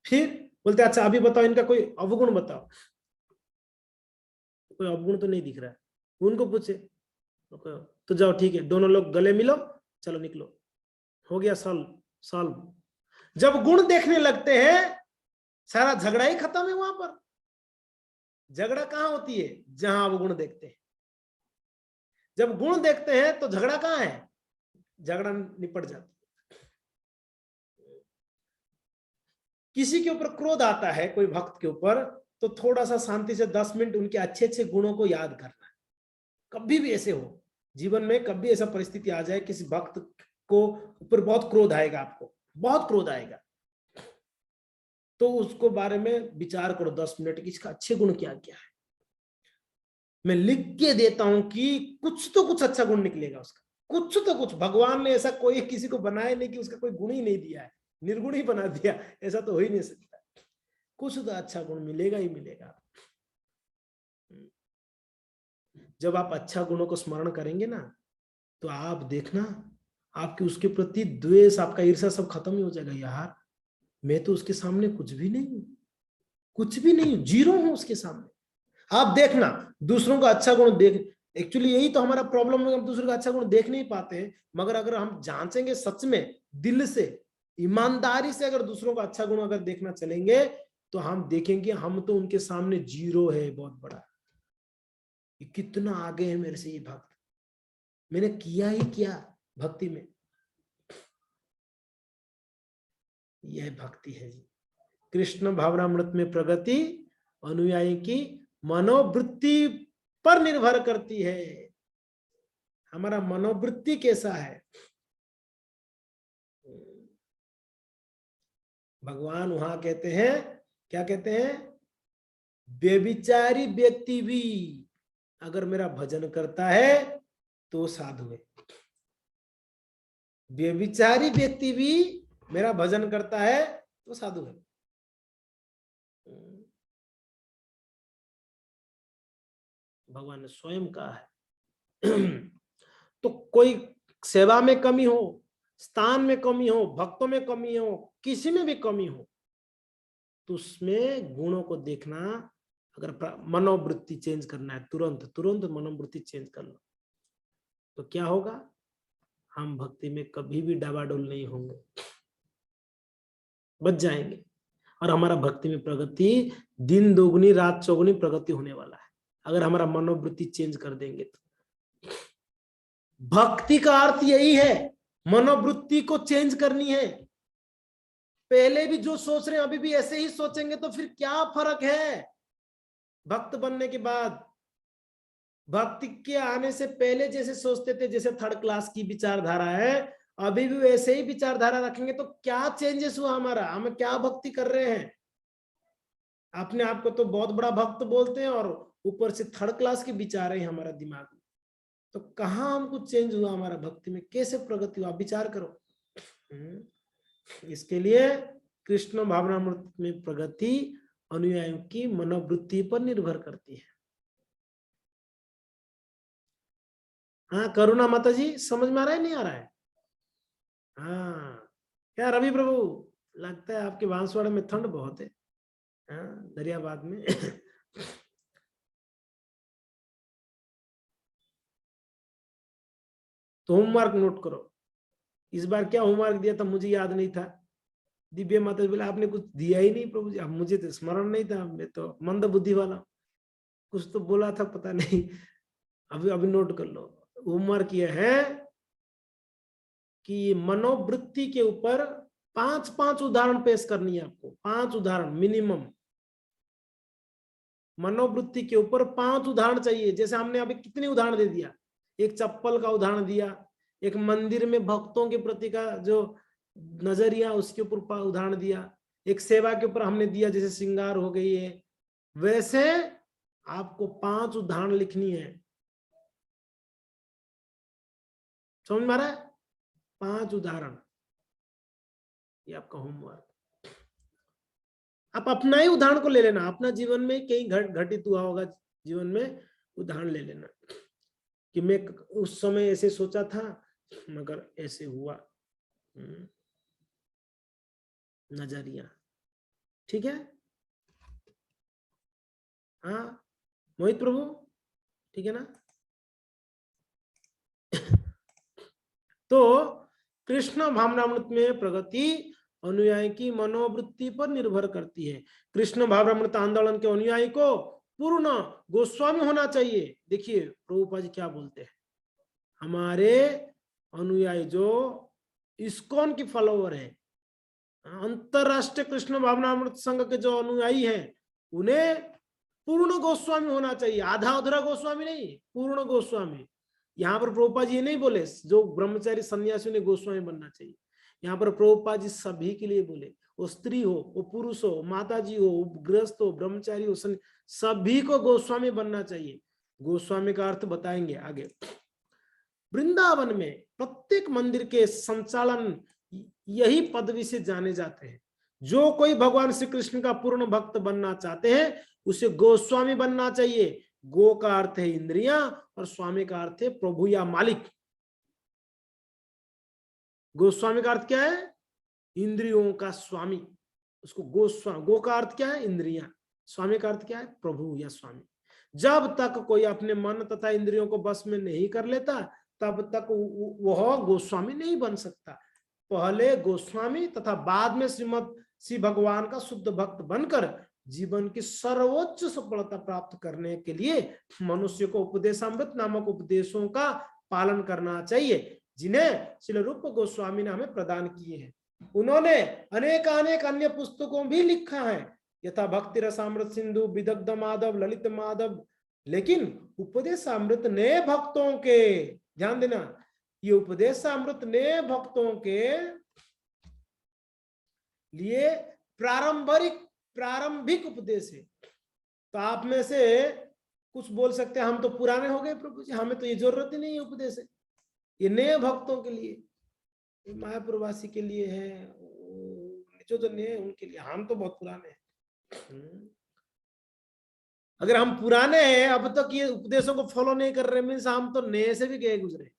फिर बोलते अच्छा अभी बताओ इनका कोई अवगुण बताओ। कोई अवगुण तो नहीं दिख रहा है, उनको पूछे तो जाओ ठीक है, दोनों लोग गले मिलो, चलो निकलो, हो गया सॉल्व। जब गुण देखने लगते हैं सारा झगड़ा ही खत्म है। वहां पर झगड़ा कहां होती है? जहां वो गुण देखते हैं। जब गुण देखते हैं तो झगड़ा कहां है? झगड़ा निपट जाता है। किसी के ऊपर क्रोध आता है, कोई भक्त के ऊपर, तो थोड़ा सा शांति से 10 मिनट उनके अच्छे अच्छे गुणों को याद करना है। कभी भी ऐसे हो जीवन में, कभी ऐसा परिस्थिति आ जाए किसी भक्त को ऊपर बहुत क्रोध आएगा, आपको बहुत क्रोध आएगा, तो उसको बारे में विचार करो 10 मिनट कि इसका अच्छे गुण क्या क्या है। मैं लिख के देता हूं कि कुछ तो कुछ अच्छा गुण निकलेगा उसका, कुछ तो कुछ। भगवान ने ऐसा कोई किसी को बनाया नहीं कि उसका कोई गुण ही नहीं दिया है, निर्गुण ही बना दिया, ऐसा तो हो ही नहीं सकता। कुछ तो अच्छा गुण मिलेगा ही मिलेगा। जब आप अच्छा गुणों को स्मरण करेंगे ना, तो आप देखना आपके उसके प्रति द्वेष, आपका ईर्ष्या सब खत्म ही हो जाएगा। यार मैं तो उसके सामने कुछ भी नहीं हूं, कुछ भी नहीं हूं, जीरो हूं उसके सामने। आप देखना दूसरों का अच्छा गुण देख, एक्चुअली यही तो हमारा प्रॉब्लम है, हम दूसरों का अच्छा गुण देख नहीं पाते हैं। मगर अगर हम जांचेंगे सच में, दिल से, ईमानदारी से अगर दूसरों का अच्छा गुण अगर देखना चलेंगे, तो हम देखेंगे हम तो उनके सामने जीरो है, बहुत बड़ा। ये कितना आगे है मेरे से ये भक्त, मैंने किया ही क्या भक्ति में। यह भक्ति है जी। कृष्ण भावनामृत में प्रगति अनुयायी की मनोवृत्ति पर निर्भर करती है। हमारा मनोवृत्ति कैसा है? भगवान वहां कहते हैं, क्या कहते हैं? व्यभिचारी व्यक्ति भी अगर मेरा भजन करता है तो साधु है। व्यभिचारी व्यक्ति भी मेरा भजन करता है तो साधु है। भगवान ने स्वयं कहा है। तो कोई सेवा में कमी हो, स्थान में कमी हो, भक्तों में कमी हो, किसी में भी कमी हो, तो उसमें गुणों को देखना। अगर मनोवृत्ति चेंज करना है, तुरंत मनोवृत्ति चेंज कर लो, तो क्या होगा? हम भक्ति में कभी भी डावाडोल नहीं होंगे, बच जाएंगे। और हमारा भक्ति में प्रगति दिन दोगुनी रात चौगुनी प्रगति होने वाला है, अगर हमारा मनोवृत्ति चेंज कर देंगे तो। भक्ति का अर्थ यही है, मनोवृत्ति को चेंज करनी है। पहले भी जो सोच रहे हैं अभी भी ऐसे ही सोचेंगे तो फिर क्या फर्क है? भक्त बनने के बाद, भक्ति के आने से पहले जैसे सोचते थे, जैसे थर्ड क्लास की विचारधारा है, अभी भी वैसे ही विचारधारा रखेंगे तो क्या चेंजेस हुआ हमारा, हम क्या भक्ति कर रहे हैं। अपने आप को तो बहुत बड़ा भक्त बोलते हैं और ऊपर से थर्ड क्लास के विचार है हमारा दिमाग में। तो कहाँ हमको चेंज हुआ हमारा भक्ति में, कैसे प्रगति हुआ, विचार करो। इसके लिए कृष्ण भावनामृत में प्रगति अनुयायियों की मनोवृत्ति पर निर्भर करती है। हाँ करुणा माता जी, समझ में आ रहा है नहीं आ रहा है? हाँ क्या रवि प्रभु, लगता है आपके बांसवाड़ा में ठंड बहुत है। हाँ दरियाबाद में तो होमवर्क नोट करो। इस बार क्या होमवर्क दिया था मुझे याद नहीं था। दिव्य माता जी बोले आपने कुछ दिया ही नहीं प्रभु जी। अब मुझे तो स्मरण नहीं था, मैं तो मंद बुद्धि वाला, कुछ तो बोला था पता नहीं। अभी अभी नोट कर लो। होमवर्क यह है कि मनोवृत्ति के ऊपर 5 उदाहरण पेश करनी है आपको, 5 उदाहरण मिनिमम। मनोवृत्ति के ऊपर 5 उदाहरण चाहिए। जैसे हमने अभी कितने उदाहरण दे दिया, एक चप्पल का उदाहरण दिया, एक मंदिर में भक्तों के प्रति का जो नजरिया उसके ऊपर उदाहरण दिया, एक सेवा के ऊपर हमने दिया जैसे श्रृंगार हो गई है। वैसे आपको 5 उदाहरण लिखनी है। समझ में आ रहा है? 5 उदाहरण, ये आपका होमवर्क। आप अपना ही उदाहरण को ले लेना, अपना जीवन में कहीं घटित हुआ होगा जीवन में, उदाहरण ले लेना कि मैं उस समय ऐसे सोचा था मगर ऐसे हुआ। नजरिया, ठीक है? हाँ मोहित प्रभु, ठीक है ना? तो कृष्ण भावनामृत में प्रगति अनुयायी की मनोवृत्ति पर निर्भर करती है। कृष्ण भावनामृत आंदोलन के अनुयायी को पूर्ण गोस्वामी होना चाहिए। देखिए प्रभुपाद जी क्या बोलते हैं, हमारे अनुयायी जो इस्कॉन की फॉलोवर है, अंतरराष्ट्रीय कृष्ण भावनामृत संघ के जो अनुयायी हैं, उन्हें पूर्ण गोस्वामी होना चाहिए। आधा अधूरा गोस्वामी नहीं, पूर्ण गोस्वामी। यहाँ पर प्रभुपाद जी नहीं बोले जो ब्रह्मचारी सन्यासी ने गोस्वामी बनना चाहिए। यहाँ पर प्रभुपाद जी सभी के लिए बोले, वो स्त्री हो, वो पुरुष हो, माता जी हो, गृहस्थ हो, ब्रह्मचारी हो, सभी को गोस्वामी बनना चाहिए। गोस्वामी का अर्थ बताएंगे आगे। वृंदावन में प्रत्येक मंदिर के संचालन यही पदवी से जाने जाते हैं। जो कोई भगवान श्री कृष्ण का पूर्ण भक्त बनना चाहते हैं उसे गोस्वामी बनना चाहिए। गो का अर्थ है इंद्रियां और स्वामी का अर्थ है प्रभु या मालिक। गोस्वामी का अर्थ क्या है? इंद्रियों का स्वामी, उसको गोस्वामी। गो का अर्थ क्या है? इंद्रियां। स्वामी का अर्थ क्या है? प्रभु या स्वामी। जब तक कोई अपने मन तथा इंद्रियों को बस में नहीं कर लेता तब तक वह गोस्वामी नहीं बन सकता। पहले गोस्वामी तथा बाद में श्रीमद श्री भगवान का शुद्ध भक्त बनकर जीवन की सर्वोच्च सफलता प्राप्त करने के लिए मनुष्य को उपदेशामृत नामक उपदेशों का पालन करना चाहिए, जिन्हें श्रील रूप गोस्वामी ने हमें प्रदान किए हैं। उन्होंने अनेक अन्य पुस्तकों भी लिखा है, यथा भक्ति रसामृत सिंधु, विदग्ध माधव, ललित माधव। लेकिन उपदेशामृत नए भक्तों के, ध्यान देना, ये उपदेशामृत नए भक्तों के लिए प्रारंभिक उपदेश है। तो आप में से कुछ बोल सकते हैं हम तो पुराने हो गए प्रभु जी, हमें तो ये जरूरत ही नहीं है उपदेश है। ये नए भक्तों के लिए, मायापुरवासी के लिए है, जो नए हैं उनके लिए। हम तो बहुत पुराने हैं। अगर हम पुराने हैं अब तक ये उपदेशों को फॉलो नहीं कर रहे, मीन्स हम तो नए से भी गए गुजरे।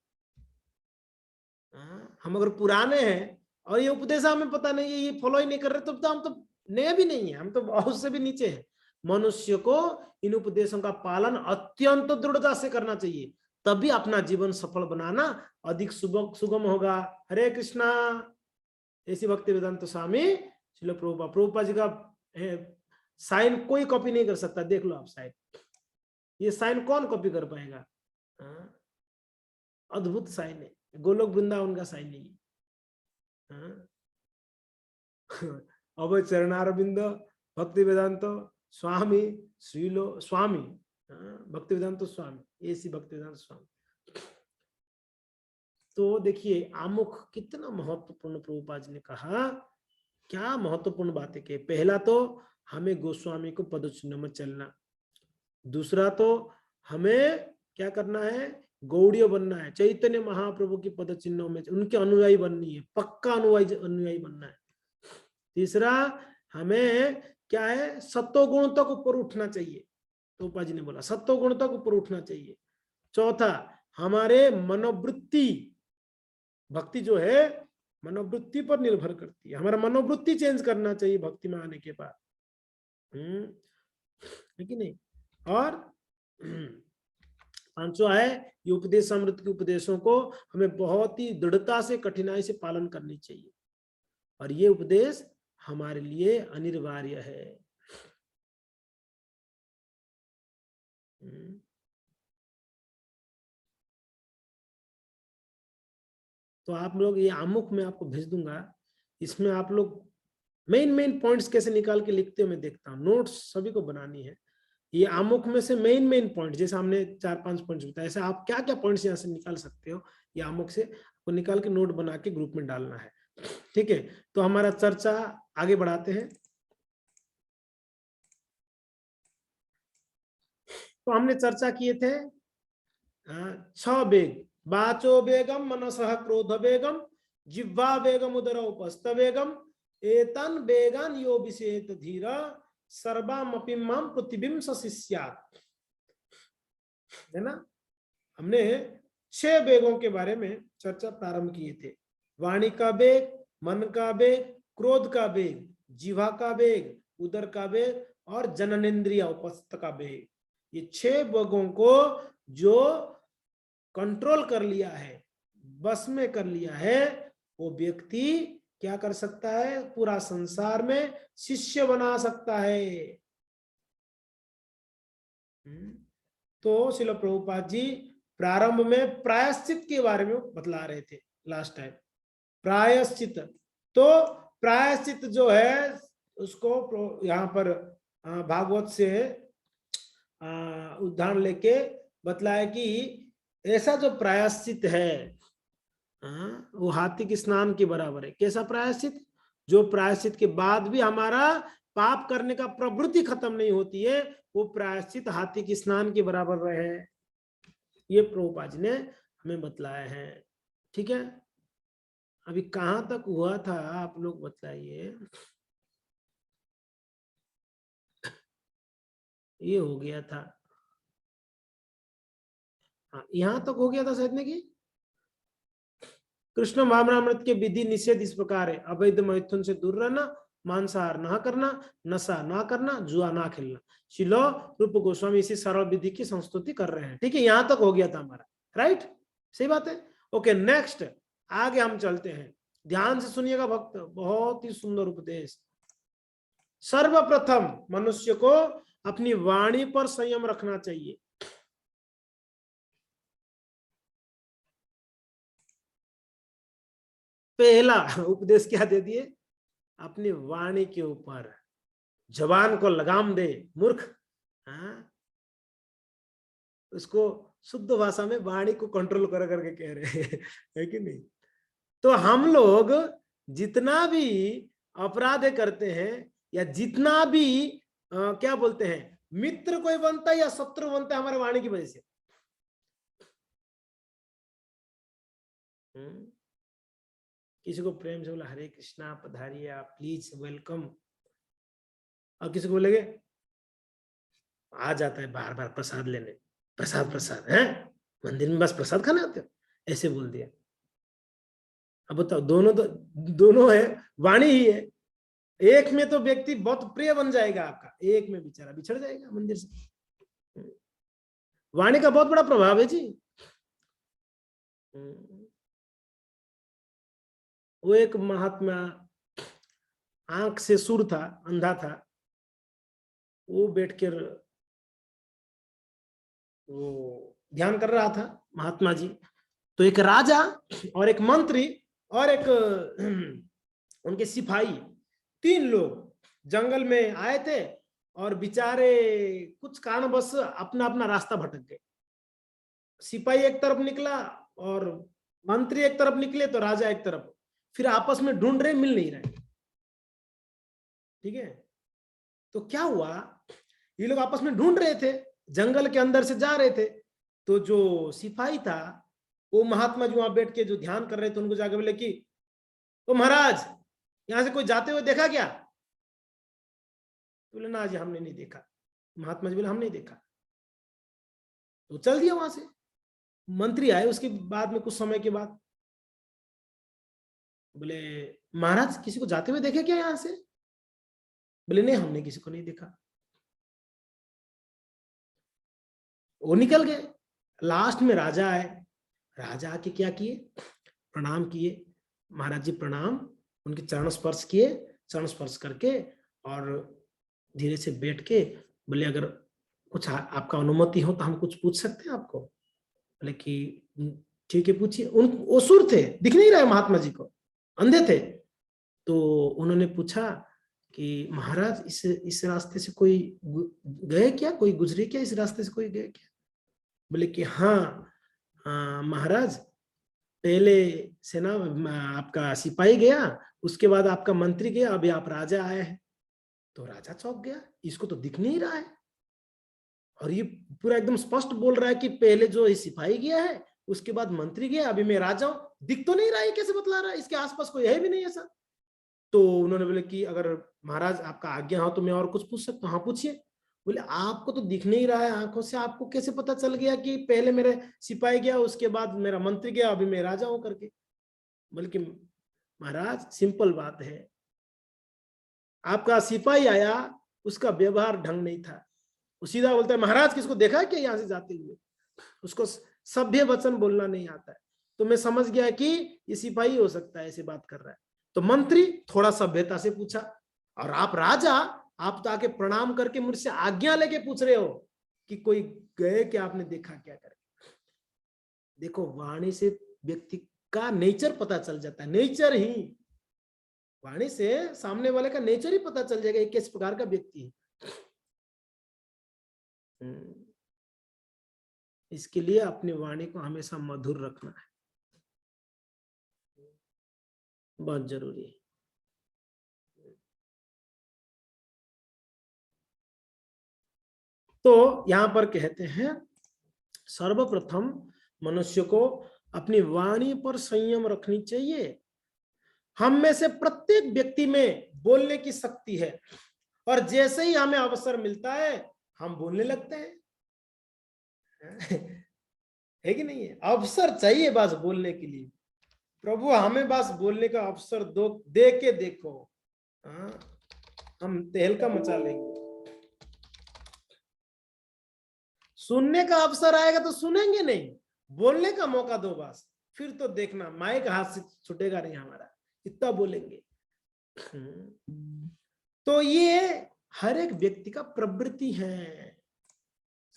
हम अगर पुराने हैं और ये उपदेश हमें पता नहीं है, ये फॉलो ही नहीं कर रहे, तब तो हम तो नए भी नहीं है, हम तो बहुत से भी नीचे हैं। मनुष्य को इन उपदेशों का पालन अत्यंत दृढ़ता से करना चाहिए, तभी अपना जीवन सफल बनाना अधिक सुगम होगा। हरे कृष्णा। ऐसी भक्ति वेदांत स्वामी श्रील प्रभुपाद जी का साइन कोई कॉपी नहीं कर सकता। देख लो आप साइन, ये साइन कौन कॉपी कर पाएगा? अद्भुत साइन है, गोलोक वृंदावन का साइन नहीं है। अब चरणारविंद भक्ति वेदांत स्वामी श्रीलो स्वामी, भक्ति वेदांत स्वामी, ऐसी भक्ति वेदांत स्वामी। तो देखिए आमुख कितना महत्वपूर्ण प्रभुपाद जी ने कहा, क्या महत्वपूर्ण बातें कही। पहला तो हमें गोस्वामी को पदचिन्ह में चलना, दूसरा तो हमें क्या करना है, गौड़ीय बनना है, चैतन्य महाप्रभु की पद चिन्हों में उनके अनुयायी बननी है, पक्का अनुयायी बनना है। तीसरा हमें क्या है, सत्वगुण तक ऊपर उठना चाहिए, तो पाजी ने बोला सत्वगुण तक ऊपर उठना चाहिए। चौथा हमारे मनोवृत्ति, भक्ति जो है मनोवृत्ति पर निर्भर करती है, हमारा मनोवृत्ति चेंज करना चाहिए भक्ति में आने के बाद, है कि नहीं। और पांचवा है ये उपदेश अमृत के उपदेशों को हमें बहुत ही दृढ़ता से कठिनाई से पालन करनी चाहिए, और ये उपदेश हमारे लिए अनिवार्य है। तो आप लोग ये आमुख में आपको भेज दूंगा, इसमें आप लोग मेन पॉइंट्स कैसे निकाल के लिखते हो मैं देखता हूँ, नोट्स सभी को बनानी है। ये आमुख में से मेन पॉइंट, जैसे हमने 4-5 पॉइंट्स बताया, ऐसे आप क्या क्या पॉइंट्स यहाँ से निकाल सकते हो, ये आमुख से आपको निकाल के नोट बना के ग्रुप में डालना है, ठीक है। तो हमारा चर्चा आगे बढ़ाते हैं। तो हमने चर्चा किए थे 6 वेग, वाचो वेगम मनसः क्रोध वेगम जिह्वा वेगम उदर उपस्थ वेगम एतन वेगन यो विषेत धीरा सर्वमपि माम पृथ्वीम सशिष्यात्, है ना। हमने 6 वेगों के बारे में चर्चा प्रारंभ किए थे, वाणी का वेग, मन का वेग, क्रोध का वेग, जिह्वा का वेग, उदर का वेग और जननेन्द्रिय उपस्थ का वेग। ये 6 वेगों को जो कंट्रोल कर लिया है, बस में कर लिया है, वो व्यक्ति क्या कर सकता है, पूरा संसार में शिष्य बना सकता है। तो श्रील प्रभुपाद जी प्रारंभ में प्रायश्चित के बारे में बतला रहे थे लास्ट टाइम, प्रायश्चित। तो प्रायश्चित जो है उसको यहाँ पर भागवत से उदाहरण लेके बतलाया कि ऐसा जो प्रायश्चित है वो हाथी के स्नान के बराबर है। कैसा प्रायश्चित, जो प्रायश्चित के बाद भी हमारा पाप करने का प्रवृत्ति खत्म नहीं होती है, वो प्रायश्चित हाथी के स्नान के बराबर रहे, ये प्रभुपाद जी ने हमें बतलाया है, ठीक है। अभी कहां तक हुआ था आप लोग बताइए। ये हो गया था, यहां तक हो गया था शायद में कि कृष्ण भावनामृत के विधि निषेध इस प्रकार है, अवैध मैथुन से दूर रहना, मांसाहार ना करना, नशा ना करना, जुआ ना खेलना। शिलो रूप गोस्वामी इसी सरल विधि की संस्तुति कर रहे हैं, ठीक है। यहां तक हो गया था हमारा, राइट, सही बात है। ओके, नेक्स्ट आगे हम चलते हैं, ध्यान से सुनिएगा भक्त, बहुत ही सुंदर उपदेश। सर्वप्रथम मनुष्य को अपनी वाणी पर संयम रखना चाहिए। पहला उपदेश क्या दे दिए, अपनी वाणी के ऊपर जबान को लगाम दे मूर्ख। उसको शुद्ध भाषा में वाणी को कंट्रोल कर करके कह रहे हैं, है कि नहीं। तो हम लोग जितना भी अपराध करते हैं या जितना भी क्या बोलते हैं, मित्र कोई बनता है या शत्रु बनता है हमारे वाणी की वजह से। किसी को प्रेम से बोला हरे कृष्णा पधारिए आप, प्लीज वेलकम, और किसी को बोलेगे आ जाता है बार बार प्रसाद लेने, प्रसाद है, मंदिर में बस प्रसाद खाने आते हो, ऐसे बोल दिया। अब बताओ, दोनों है, वाणी ही है। एक में तो व्यक्ति बहुत प्रिय बन जाएगा आपका, एक में बेचारा बिछड़ जाएगा मंदिर से। वाणी का बहुत बड़ा प्रभाव है जी। वो एक महात्मा आंख से सूर था, अंधा था, वो बैठकर वो ध्यान कर रहा था महात्मा जी। तो एक राजा और एक मंत्री और एक उनके सिपाही, 3 लोग जंगल में आए थे और बेचारे कुछ कारणवश अपना अपना रास्ता भटक गए। सिपाही एक तरफ निकला और मंत्री एक तरफ निकले तो राजा एक तरफ, फिर आपस में ढूंढ रहे, मिल नहीं रहे। ठीक है, तो क्या हुआ, ये लोग आपस में ढूंढ रहे थे, जंगल के अंदर से जा रहे थे, तो जो सिपाही था वो महात्मा जी वहां बैठ के जो ध्यान कर रहे थे, उनको जाके बोले कि तो महाराज यहां से कोई जाते हुए देखा क्या? बोले ना जी हमने नहीं देखा। महात्मा जी बोले हम नहीं देखा। तो चल दिया वहां से। मंत्री आए उसके बाद में, कुछ समय के बाद, बोले महाराज किसी को जाते हुए देखे क्या यहां से? बोले नहीं हमने किसी को नहीं देखा। वो निकल गए। लास्ट में राजा आए। राजा आके क्या किए, प्रणाम किए, महाराज जी प्रणाम, उनके चरण स्पर्श किए, चरण स्पर्श करके और धीरे से बैठ के बोले अगर कुछ आपका अनुमति हो तो हम कुछ पूछ सकते हैं आपको? बोले कि ठीक है पूछिए। वो सुर थे, दिख नहीं रहे महात्मा जी को, अंधे थे। तो उन्होंने पूछा कि महाराज इस रास्ते से कोई गए क्या, कोई गुजरे क्या, इस रास्ते से कोई गए क्या? बोले कि हाँ महाराज, पहले से ना आपका सिपाही गया, उसके बाद आपका मंत्री गया, अभी आप राजा आए हैं। तो राजा चौंक गया, इसको तो दिख नहीं रहा है, और ये पूरा एकदम स्पष्ट बोल रहा है कि पहले जो सिपाही गया है, उसके बाद मंत्री गया, अभी मैं राजा हूं, दिख तो नहीं रहा है, कैसे बतला रहा है, इसके आसपास कोई है भी नहीं ऐसा। तो उन्होंने बोले कि अगर महाराज आपका आज्ञा हो तो मैं और कुछ पूछ सकता हूँ? हाँ पूछिए। बोले आपको तो दिख नहीं रहा है आंखों से, आपको कैसे पता चल गया कि पहले मेरे सिपाही गया, उसके बाद मेरा मंत्री गया, अभी मैं राजा हूं करके? बल्कि महाराज सिंपल बात है, आपका सिपाही आया, उसका व्यवहार ढंग नहीं था, वो सीधा बोलता है महाराज किसको देखा है क्या यहाँ से जाते हुए? उसको सभ्य वचन बोलना नहीं आता है। तो मैं समझ गया कि ये सिपाही हो सकता है, ऐसे बात कर रहा है। तो मंत्री थोड़ा सभ्यता से पूछा, और आप राजा, आप तो आके प्रणाम करके मुझसे आज्ञा लेके पूछ रहे हो कि कोई गए क्या, आपने देखा क्या करके? देखो वाणी से व्यक्ति का नेचर पता चल जाता है, नेचर ही, वाणी से सामने वाले का नेचर ही पता चल जाएगा किस प्रकार का व्यक्ति है। इसके लिए अपनी वाणी को हमेशा मधुर रखना है, बहुत जरूरी है। तो यहां पर कहते हैं सर्वप्रथम मनुष्य को अपनी वाणी पर संयम रखनी चाहिए। हम में से प्रत्येक व्यक्ति में बोलने की शक्ति है, और जैसे ही हमें अवसर मिलता है हम बोलने लगते हैं। है कि नहीं है? अवसर चाहिए बस बोलने के लिए। प्रभु हमें बस बोलने का अवसर दो, दे के देखो, हम तहलका मचा लेंगे। सुनने का अवसर आएगा तो सुनेंगे नहीं, बोलने का मौका दो बस, फिर तो देखना माइक हाथ से छूटेगा नहीं हमारा, इतना बोलेंगे। तो ये हर एक व्यक्ति का प्रवृत्ति है,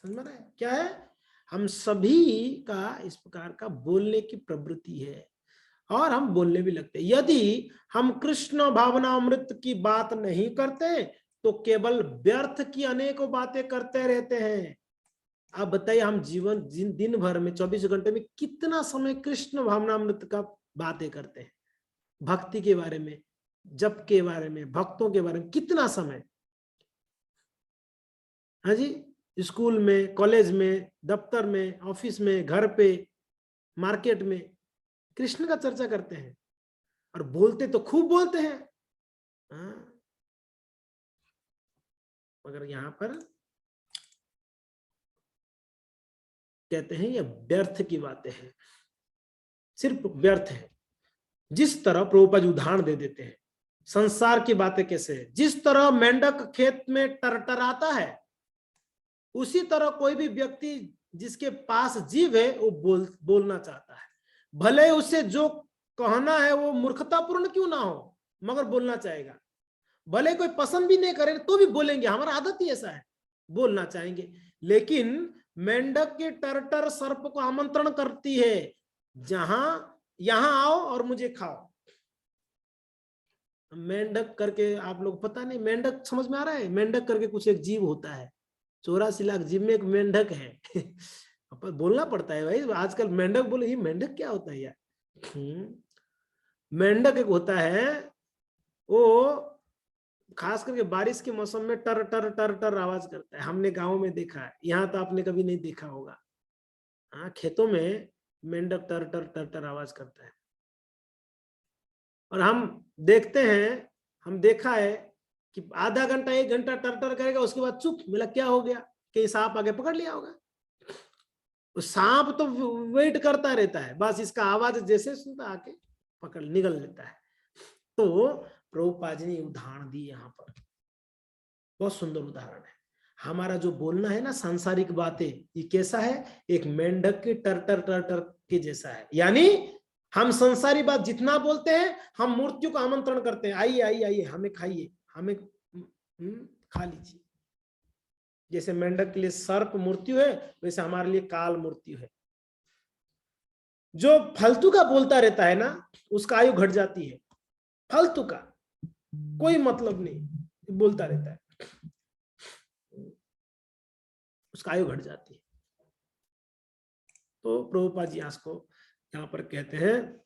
समझ में है क्या है? हम सभी का इस प्रकार का बोलने की प्रवृत्ति है, और हम बोलने भी लगते हैं। यदि हम कृष्ण भावनामृत की बात नहीं करते तो केवल व्यर्थ की अनेकों बातें करते रहते हैं। आप बताइए, हम जीवन दिन भर में 24 घंटे में कितना समय कृष्ण भावनामृत का बातें करते हैं? भक्ति के बारे में, जप के बारे में, भक्तों के बारे में कितना समय? हाँ जी, स्कूल में, कॉलेज में, दफ्तर में, ऑफिस में, घर पे, मार्केट में कृष्ण का चर्चा करते हैं, और बोलते तो खूब बोलते हैं। मगर यहां पर कहते हैं ये व्यर्थ की बातें हैं, सिर्फ व्यर्थ है। जिस तरह प्रभुपाद उदाहरण दे देते हैं, संसार की बातें कैसे है, जिस तरह मेंढक खेत में टरटराता है, उसी तरह कोई भी व्यक्ति जिसके पास जीव है वो बोलना चाहता है, भले उसे जो कहना है वो मूर्खतापूर्ण क्यों ना हो, मगर बोलना चाहेगा। भले कोई पसंद भी नहीं करे तो भी बोलेंगे, हमारा आदत ही ऐसा है, बोलना चाहेंगे। लेकिन मेंढक के टरटर सर्प को आमंत्रण करती है, यहां आओ और मुझे खाओ। मेंढक करके आप लोग पता नहीं, मेंढक समझ में आ रहा है? मेंढक करके कुछ एक जीव होता है, 84 लाख जीव में एक मेंढक है। बोलना पड़ता है भाई आजकल, मेंढक बोले, ये मेंढक क्या होता है यार? मेंढक एक होता है, वो खास करके बारिश के मौसम में टर टर टर टर आवाज करता है। हमने गांव में देखा है, यहाँ तो आपने कभी नहीं देखा होगा। हाँ, खेतों में मेंढक टर टर टर टर आवाज करता है। और हम देखते हैं, हम देखा है कि आधा घंटा 1 घंटा टर टर करेगा, उसके बाद चुप। मिला क्या हो गया, कि सांप आगे पकड़ लिया होगा। सांप तो वेट करता रहता है, बस इसका आवाज जैसे सुनता आके पकड़ निगल लेता है। तो प्रभुपाद जी ने उदाहरण दी यहाँ पर, बहुत सुंदर उदाहरण है। हमारा जो बोलना है ना सांसारिक बातें, ये कैसा है, एक मेंढक के टर टर टर टर के जैसा है। यानी हम संसारी बात जितना बोलते हैं, हम मृत्यु को आमंत्रण करते हैं, आइए आइए आइए, हमें खाइए, हमें खा लीजिए। जैसे मेंढक के लिए सर्प मृत्यु है, वैसे हमारे लिए काल मृत्यु है। जो फालतू का बोलता रहता है ना, उसका आयु घट जाती है। फालतू का कोई मतलब नहीं, बोलता रहता है, उसका आयु घट जाती है। तो प्रभुपाद जी को यहाँ पर कहते हैं,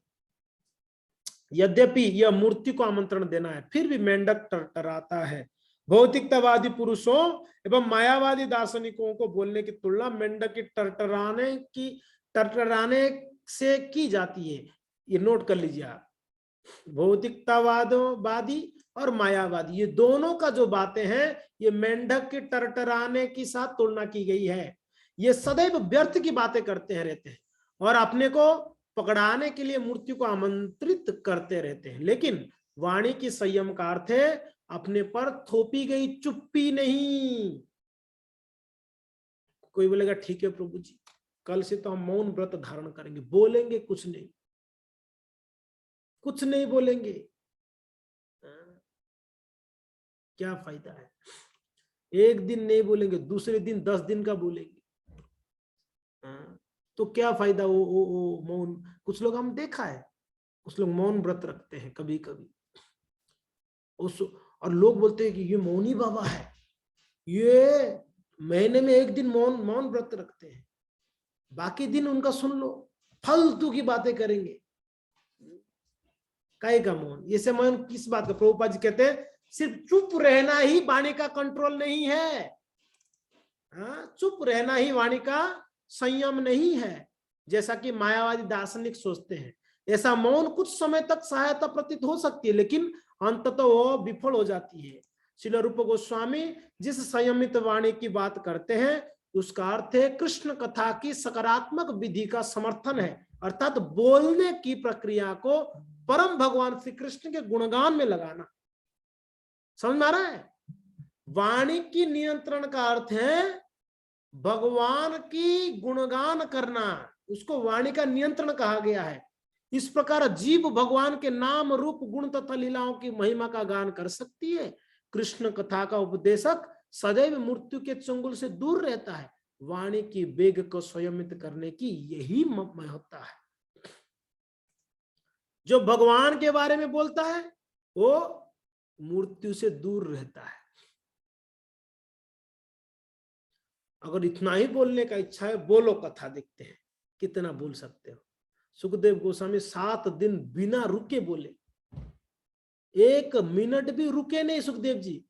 यद्यपि यह मृत्यु को आमंत्रण देना है, फिर भी मेंढक टरटराता है। भौतिकतावादी पुरुषों एवं मायावादी दार्शनिकों को बोलने की तुलना मेंढक की टरटराने से की जाती है। ये नोट कर लीजिए आप, भौतिकतावादी और मायावादी, ये दोनों का जो बातें हैं, ये मेंढक के टरटराने के साथ तुलना की गई है। ये सदैव व्यर्थ की बातें करते हैं रहते हैं और अपने को पकड़ाने के लिए मृत्यु को आमंत्रित करते रहते हैं। लेकिन वाणी की संयम का अर्थ है अपने पर थोपी गई चुप्पी नहीं। कोई बोलेगा ठीक है प्रभु जी, कल से तो हम मौन व्रत धारण करेंगे, बोलेंगे कुछ नहीं, कुछ नहीं बोलेंगे, क्या फायदा है। एक दिन नहीं बोलेंगे, दूसरे दिन 10 दिन का बोलेंगे, तो क्या फायदा वो मौन। कुछ लोग हम देखा है, कुछ लोग मौन व्रत रखते हैं कभी कभी, और लोग बोलते हैं कि ये मौनी बाबा है, ये महीने में 1 दिन मौन व्रत रखते हैं, बाकी दिन उनका सुन लो, फालतू की बातें करेंगे। काय का मौन, ये से मौन किस बात का। प्रभुपाद जी कहते हैं सिर्फ चुप रहना ही वाणी का कंट्रोल नहीं है। हाँ, चुप रहना ही वाणी का संयम नहीं है, जैसा कि मायावादी दार्शनिक सोचते हैं। ऐसा मौन कुछ समय तक सहायता प्रतीत हो सकती है, लेकिन अंततः वो विफल हो जाती है। श्रील रूप गोस्वामी जिस संयमित वाणी की बात करते हैं, उसका अर्थ है कृष्ण कथा की सकारात्मक विधि का समर्थन है, अर्थात बोलने की प्रक्रिया को परम भगवान श्री कृष्ण के गुणगान में लगाना। समझ में आ रहा है? वाणी की नियंत्रण का अर्थ है भगवान की गुणगान करना, उसको वाणी का नियंत्रण कहा गया है। इस प्रकार जीव भगवान के नाम रूप गुण तथा लीलाओं की महिमा का गान कर सकती है। कृष्ण कथा का उपदेशक सदैव मृत्यु के चंगुल से दूर रहता है। वाणी की वेग को संयमित करने की यही महत्ता है। जो भगवान के बारे में बोलता है वो मृत्यु से दूर रहता है। अगर इतना ही बोलने का इच्छा है, बोलो, कथा देखते हैं कितना बोल सकते हो। सुखदेव गोस्वामी 7 दिन बिना रुके बोले, 1 मिनट भी रुके नहीं सुखदेव जी,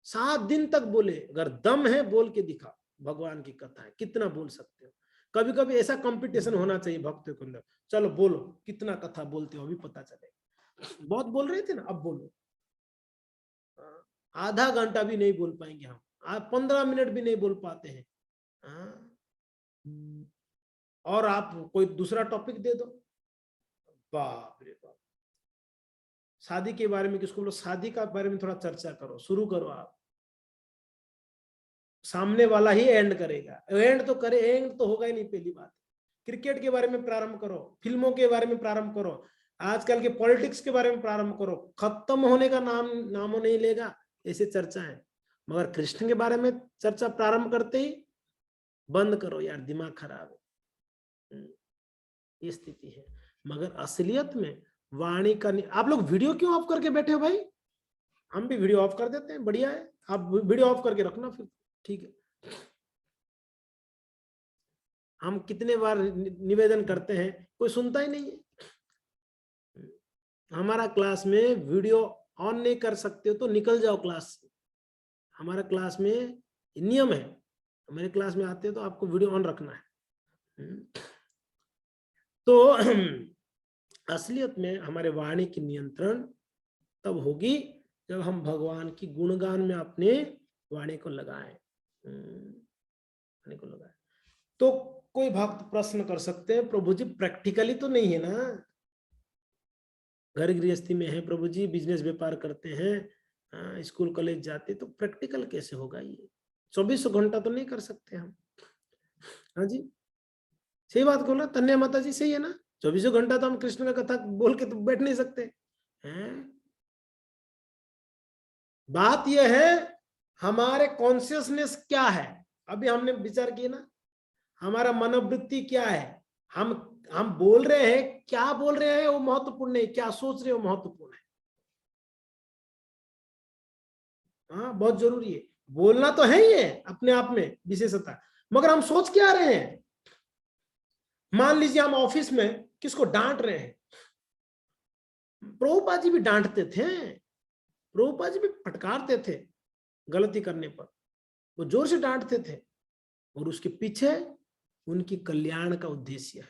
7 दिन तक बोले। अगर दम है बोल के दिखाओ, भगवान की कथा है, कितना बोल सकते हो। कभी कभी ऐसा कंपटीशन होना चाहिए भक्तों के अंदर, चलो बोलो, कितना कथा बोलते हो अभी पता चलेगा। बहुत बोल रहे थे ना, अब बोलो। आधा घंटा भी नहीं बोल पाएंगे हम, 15 मिनट भी नहीं बोल पाते हैं। और आप कोई दूसरा टॉपिक दे दो, बाप रे बाप। शादी के बारे में किसको बोलो, शादी का बारे में थोड़ा चर्चा करो, शुरू करो आप। सामने वाला ही एंड करेगा, एंड तो करे, एंड तो होगा ही नहीं। पहली बात, क्रिकेट के बारे में प्रारंभ करो, फिल्मों के बारे में प्रारंभ करो, आजकल के पॉलिटिक्स के बारे में प्रारंभ करो, खत्म होने का नामो नहीं लेगा ऐसे चर्चा है। मगर कृष्ण के बारे में चर्चा प्रारंभ करते ही बंद करो यार, दिमाग खराब है, ये स्थिति है। मगर असलियत में वाणी का आप लोग वीडियो क्यों ऑफ करके बैठे हो भाई? हम भी वीडियो ऑफ कर देते हैं, बढ़िया है, आप वीडियो ऑफ करके रखना फिर, ठीक है। हम कितने बार निवेदन करते हैं, कोई सुनता ही नहीं है। हमारा क्लास में वीडियो ऑन नहीं कर सकते हो तो निकल जाओ क्लास से। हमारा क्लास में नियम है, हमारे क्लास में आते हो तो आपको वीडियो ऑन रखना है। तो असलियत में हमारे वाणी की नियंत्रण तब होगी जब हम भगवान की गुणगान में अपने वाणी को लगाएं। वाणी को लगाएं। तो कोई भक्त प्रश्न कर सकते हैं, प्रभु जी प्रैक्टिकली तो नहीं है ना, घर गृहस्थी में है प्रभु जी, बिजनेस व्यापार करते हैं, स्कूल कॉलेज जाते, तो प्रैक्टिकल कैसे होगा ये? 24 घंटा तो नहीं कर सकते हम। हाँ जी, सही बात बोला तन्या माता जी, सही है ना। 24 घंटा तो हम कृष्ण का कथा बोल के तो बैठ नहीं सकते हैं। बात यह है हमारे कॉन्शियसनेस क्या है। अभी हमने विचार किया ना, हमारा मनोवृत्ति क्या है, हम बोल रहे हैं, क्या बोल रहे हैं वो महत्वपूर्ण नहीं, क्या सोच रहे हो महत्वपूर्ण है। हाँ, बहुत जरूरी है। बोलना तो है ही है अपने आप में विशेषता, मगर हम सोच क्या रहे हैं। मान लीजिए हम ऑफिस में किसको डांट रहे हैं, प्रभुपाद जी भी डांटते थे, प्रभुपाद जी भी फटकारते थे गलती करने पर, वो जोर से डांटते थे, और उसके पीछे उनकी कल्याण का उद्देश्य है,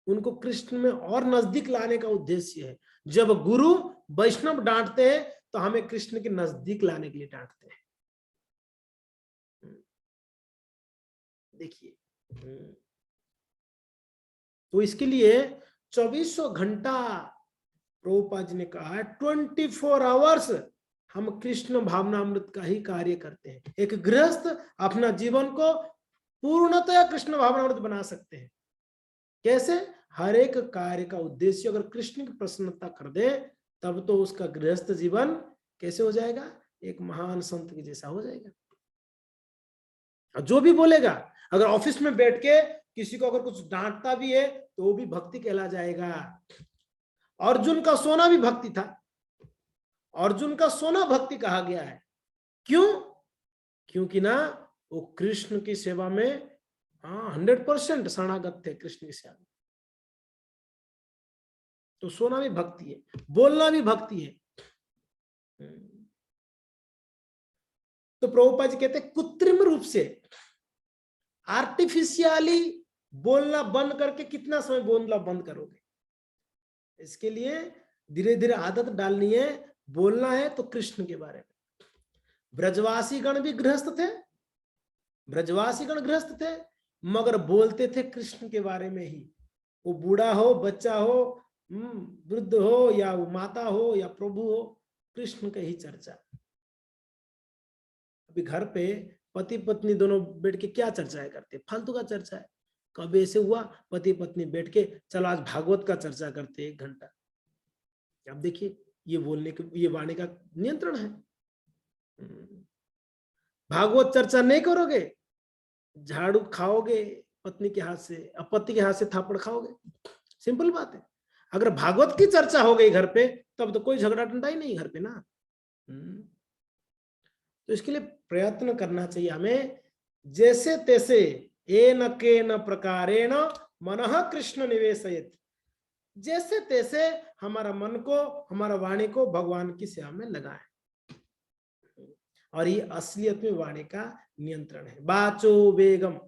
उनको कृष्ण में और नजदीक लाने का उद्देश्य है। जब गुरु वैष्णव डांटते हैं तो हमें कृष्ण के नजदीक लाने के लिए डांटते हैं। देखिए, तो इसके लिए 24 घंटा प्रभुपाद जी ने कहा है 24 आवर्स हम कृष्ण भावनामृत का ही कार्य करते हैं। एक गृहस्थ अपना जीवन को पूर्णतया कृष्ण भावनामृत बना सकते हैं। कैसे? हर एक कार्य का उद्देश्य अगर कृष्ण की प्रसन्नता कर दे, तब तो उसका गृहस्थ जीवन कैसे हो जाएगा? एक महान संत के जैसा हो जाएगा। जो भी बोलेगा, अगर ऑफिस में बैठ के किसी को अगर कुछ डांटता भी है तो वो भी भक्ति कहला जाएगा। अर्जुन का सोना भी भक्ति था, अर्जुन का सोना भक्ति कहा गया है। क्यों? क्योंकि ना वो कृष्ण की सेवा में 100% शरणागत थे कृष्ण की सेवा में। तो सोना भी भक्ति है, बोलना भी भक्ति है। तो प्रभुपाद जी कहते हैं कृत्रिम रूप से आर्टिफिशियली बोलना बंद करके कितना समय बोलना बंद करोगे? इसके लिए धीरे धीरे आदत डालनी है, बोलना है तो कृष्ण के बारे में। ब्रजवासी गण भी गृहस्थ थे, ब्रजवासी गण गृहस्थ थे, मगर बोलते थे कृष्ण के बारे में ही। वो बूढ़ा हो, बच्चा हो, वृद्ध हो, या वो माता हो या प्रभु हो, कृष्ण का ही चर्चा। अभी घर पे पति पत्नी दोनों बैठ के क्या चर्चा करते? फालतू का चर्चा है। कभी ऐसे हुआ पति पत्नी बैठ के चलो आज भागवत का चर्चा करते 1 घंटा। अब देखिए, ये बोलने के, ये वाणी का नियंत्रण है। भागवत चर्चा नहीं करोगे, झाड़ू खाओगे पत्नी के हाथ से, अब पति के हाथ से थापड़ खाओगे। सिंपल बात है। अगर भागवत की चर्चा हो गई घर पे, तब तो कोई झगड़ा टंडा ही नहीं घर पे ना। तो इसके लिए प्रयत्न करना चाहिए हमें, जैसे तैसे एन केन प्रकारेण मनः कृष्ण निवेशयेत्, जैसे तैसे हमारा मन को, हमारा वाणी को भगवान की सेवा में लगाएं। और ये असलियत में वाणी का नियंत्रण है। बाचो बेगम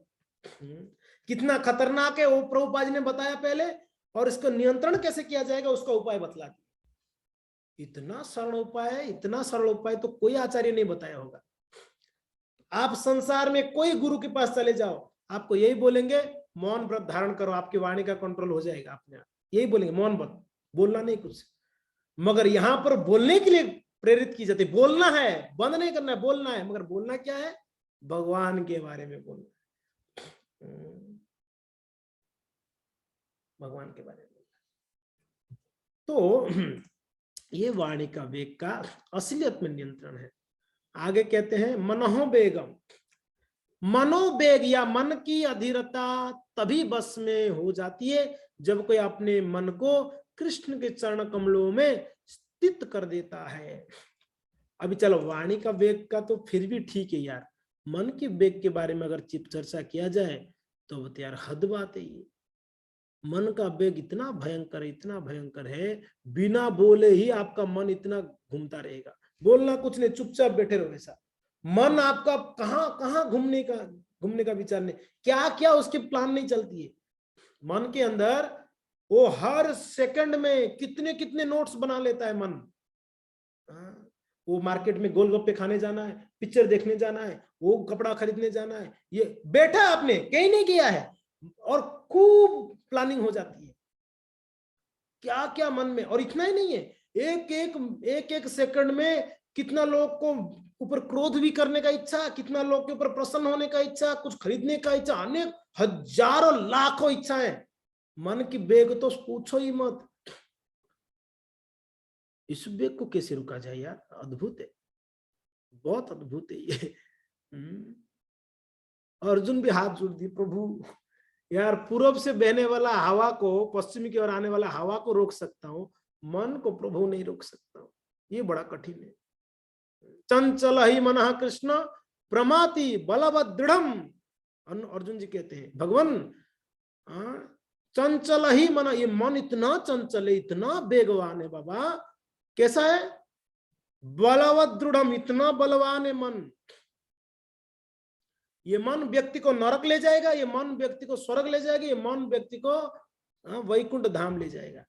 कितना खतरनाक है वो प्रभुपाद जी ने बताया पहले, और इसका नियंत्रण कैसे किया जाएगा उसका उपाय बतला दिया। इतना सरल उपाय है, इतना सरल उपाय तो कोई आचार्य नहीं बताया होगा। आप संसार में कोई गुरु के पास चले जाओ, आपको यही बोलेंगे मौन व्रत धारण करो, आपकी वाणी का कंट्रोल हो जाएगा अपने आप। यही बोलेंगे, मौन व्रत, बोलना नहीं कुछ। मगर यहां पर बोलने के लिए प्रेरित की जाती, बोलना है, बंद नहीं करना है, बोलना है। मगर बोलना क्या है? भगवान के बारे में बोलना, भगवान के बारे में। तो ये वाणी का वेग का असलियत में नियंत्रण है। आगे कहते हैं मनोवेगम, मनोवेग या मन की अधीरता तभी बस में हो जाती है जब कोई अपने मन को कृष्ण के चरण कमलों में स्थित कर देता है। अभी चलो वाणी का वेग का तो फिर भी ठीक है यार, मन के वेग के बारे में अगर चर्चा किया जाए तो यार हद बात है ये। मन का वेग इतना भयंकर है, इतना भयंकर है, बिना बोले ही आपका मन इतना घूमता रहेगा, बोलना कुछ नहीं, चुपचाप बैठे रहो ऐसा। मन आपका कहां कहां घूमने का विचार नहीं, क्या क्या उसके प्लान नहीं चलती है मन के अंदर। वो हर सेकंड में कितने कितने नोट्स बना लेता है मन। वो मार्केट में गोलगप्पे खाने जाना है, पिक्चर देखने जाना है, वो कपड़ा खरीदने जाना है, ये बैठा आपने कहीं नहीं किया है और खूब प्लानिंग हो जाती है क्या क्या मन में। और इतना ही नहीं है, एक एक सेकंड में कितना लोग को ऊपर क्रोध भी करने का इच्छा, कितना लोग के ऊपर प्रसन्न होने का इच्छा, कुछ खरीदने का इच्छा, अनेक हजारों लाखों इच्छाएं। मन की वेग तो पूछो ही मत। इस वेग को कैसे रुका जाए यार, अद्भुत है, बहुत अद्भुत है ये। अर्जुन भी हाथ जोड़ दिए, प्रभु यार पूर्व से बहने वाला हवा को, पश्चिम की ओर आने वाला हवा को रोक सकता हूं, मन को प्रभु नहीं रोक सकता हूं, ये बड़ा कठिन है। चंचल ही मनः कृष्ण प्रमाति बलवत दृढ़म। अर्जुन जी कहते हैं भगवान चंचल ही मन, ये मन इतना चंचल है, इतना बेगवान है बाबा। कैसा है? बलवत दृढ़म, इतना बलवान है मन। ये मन व्यक्ति को नरक ले जाएगा, ये मन व्यक्ति को स्वर्ग ले जाएगा, ये मन व्यक्ति को वैकुंठ धाम ले जाएगा।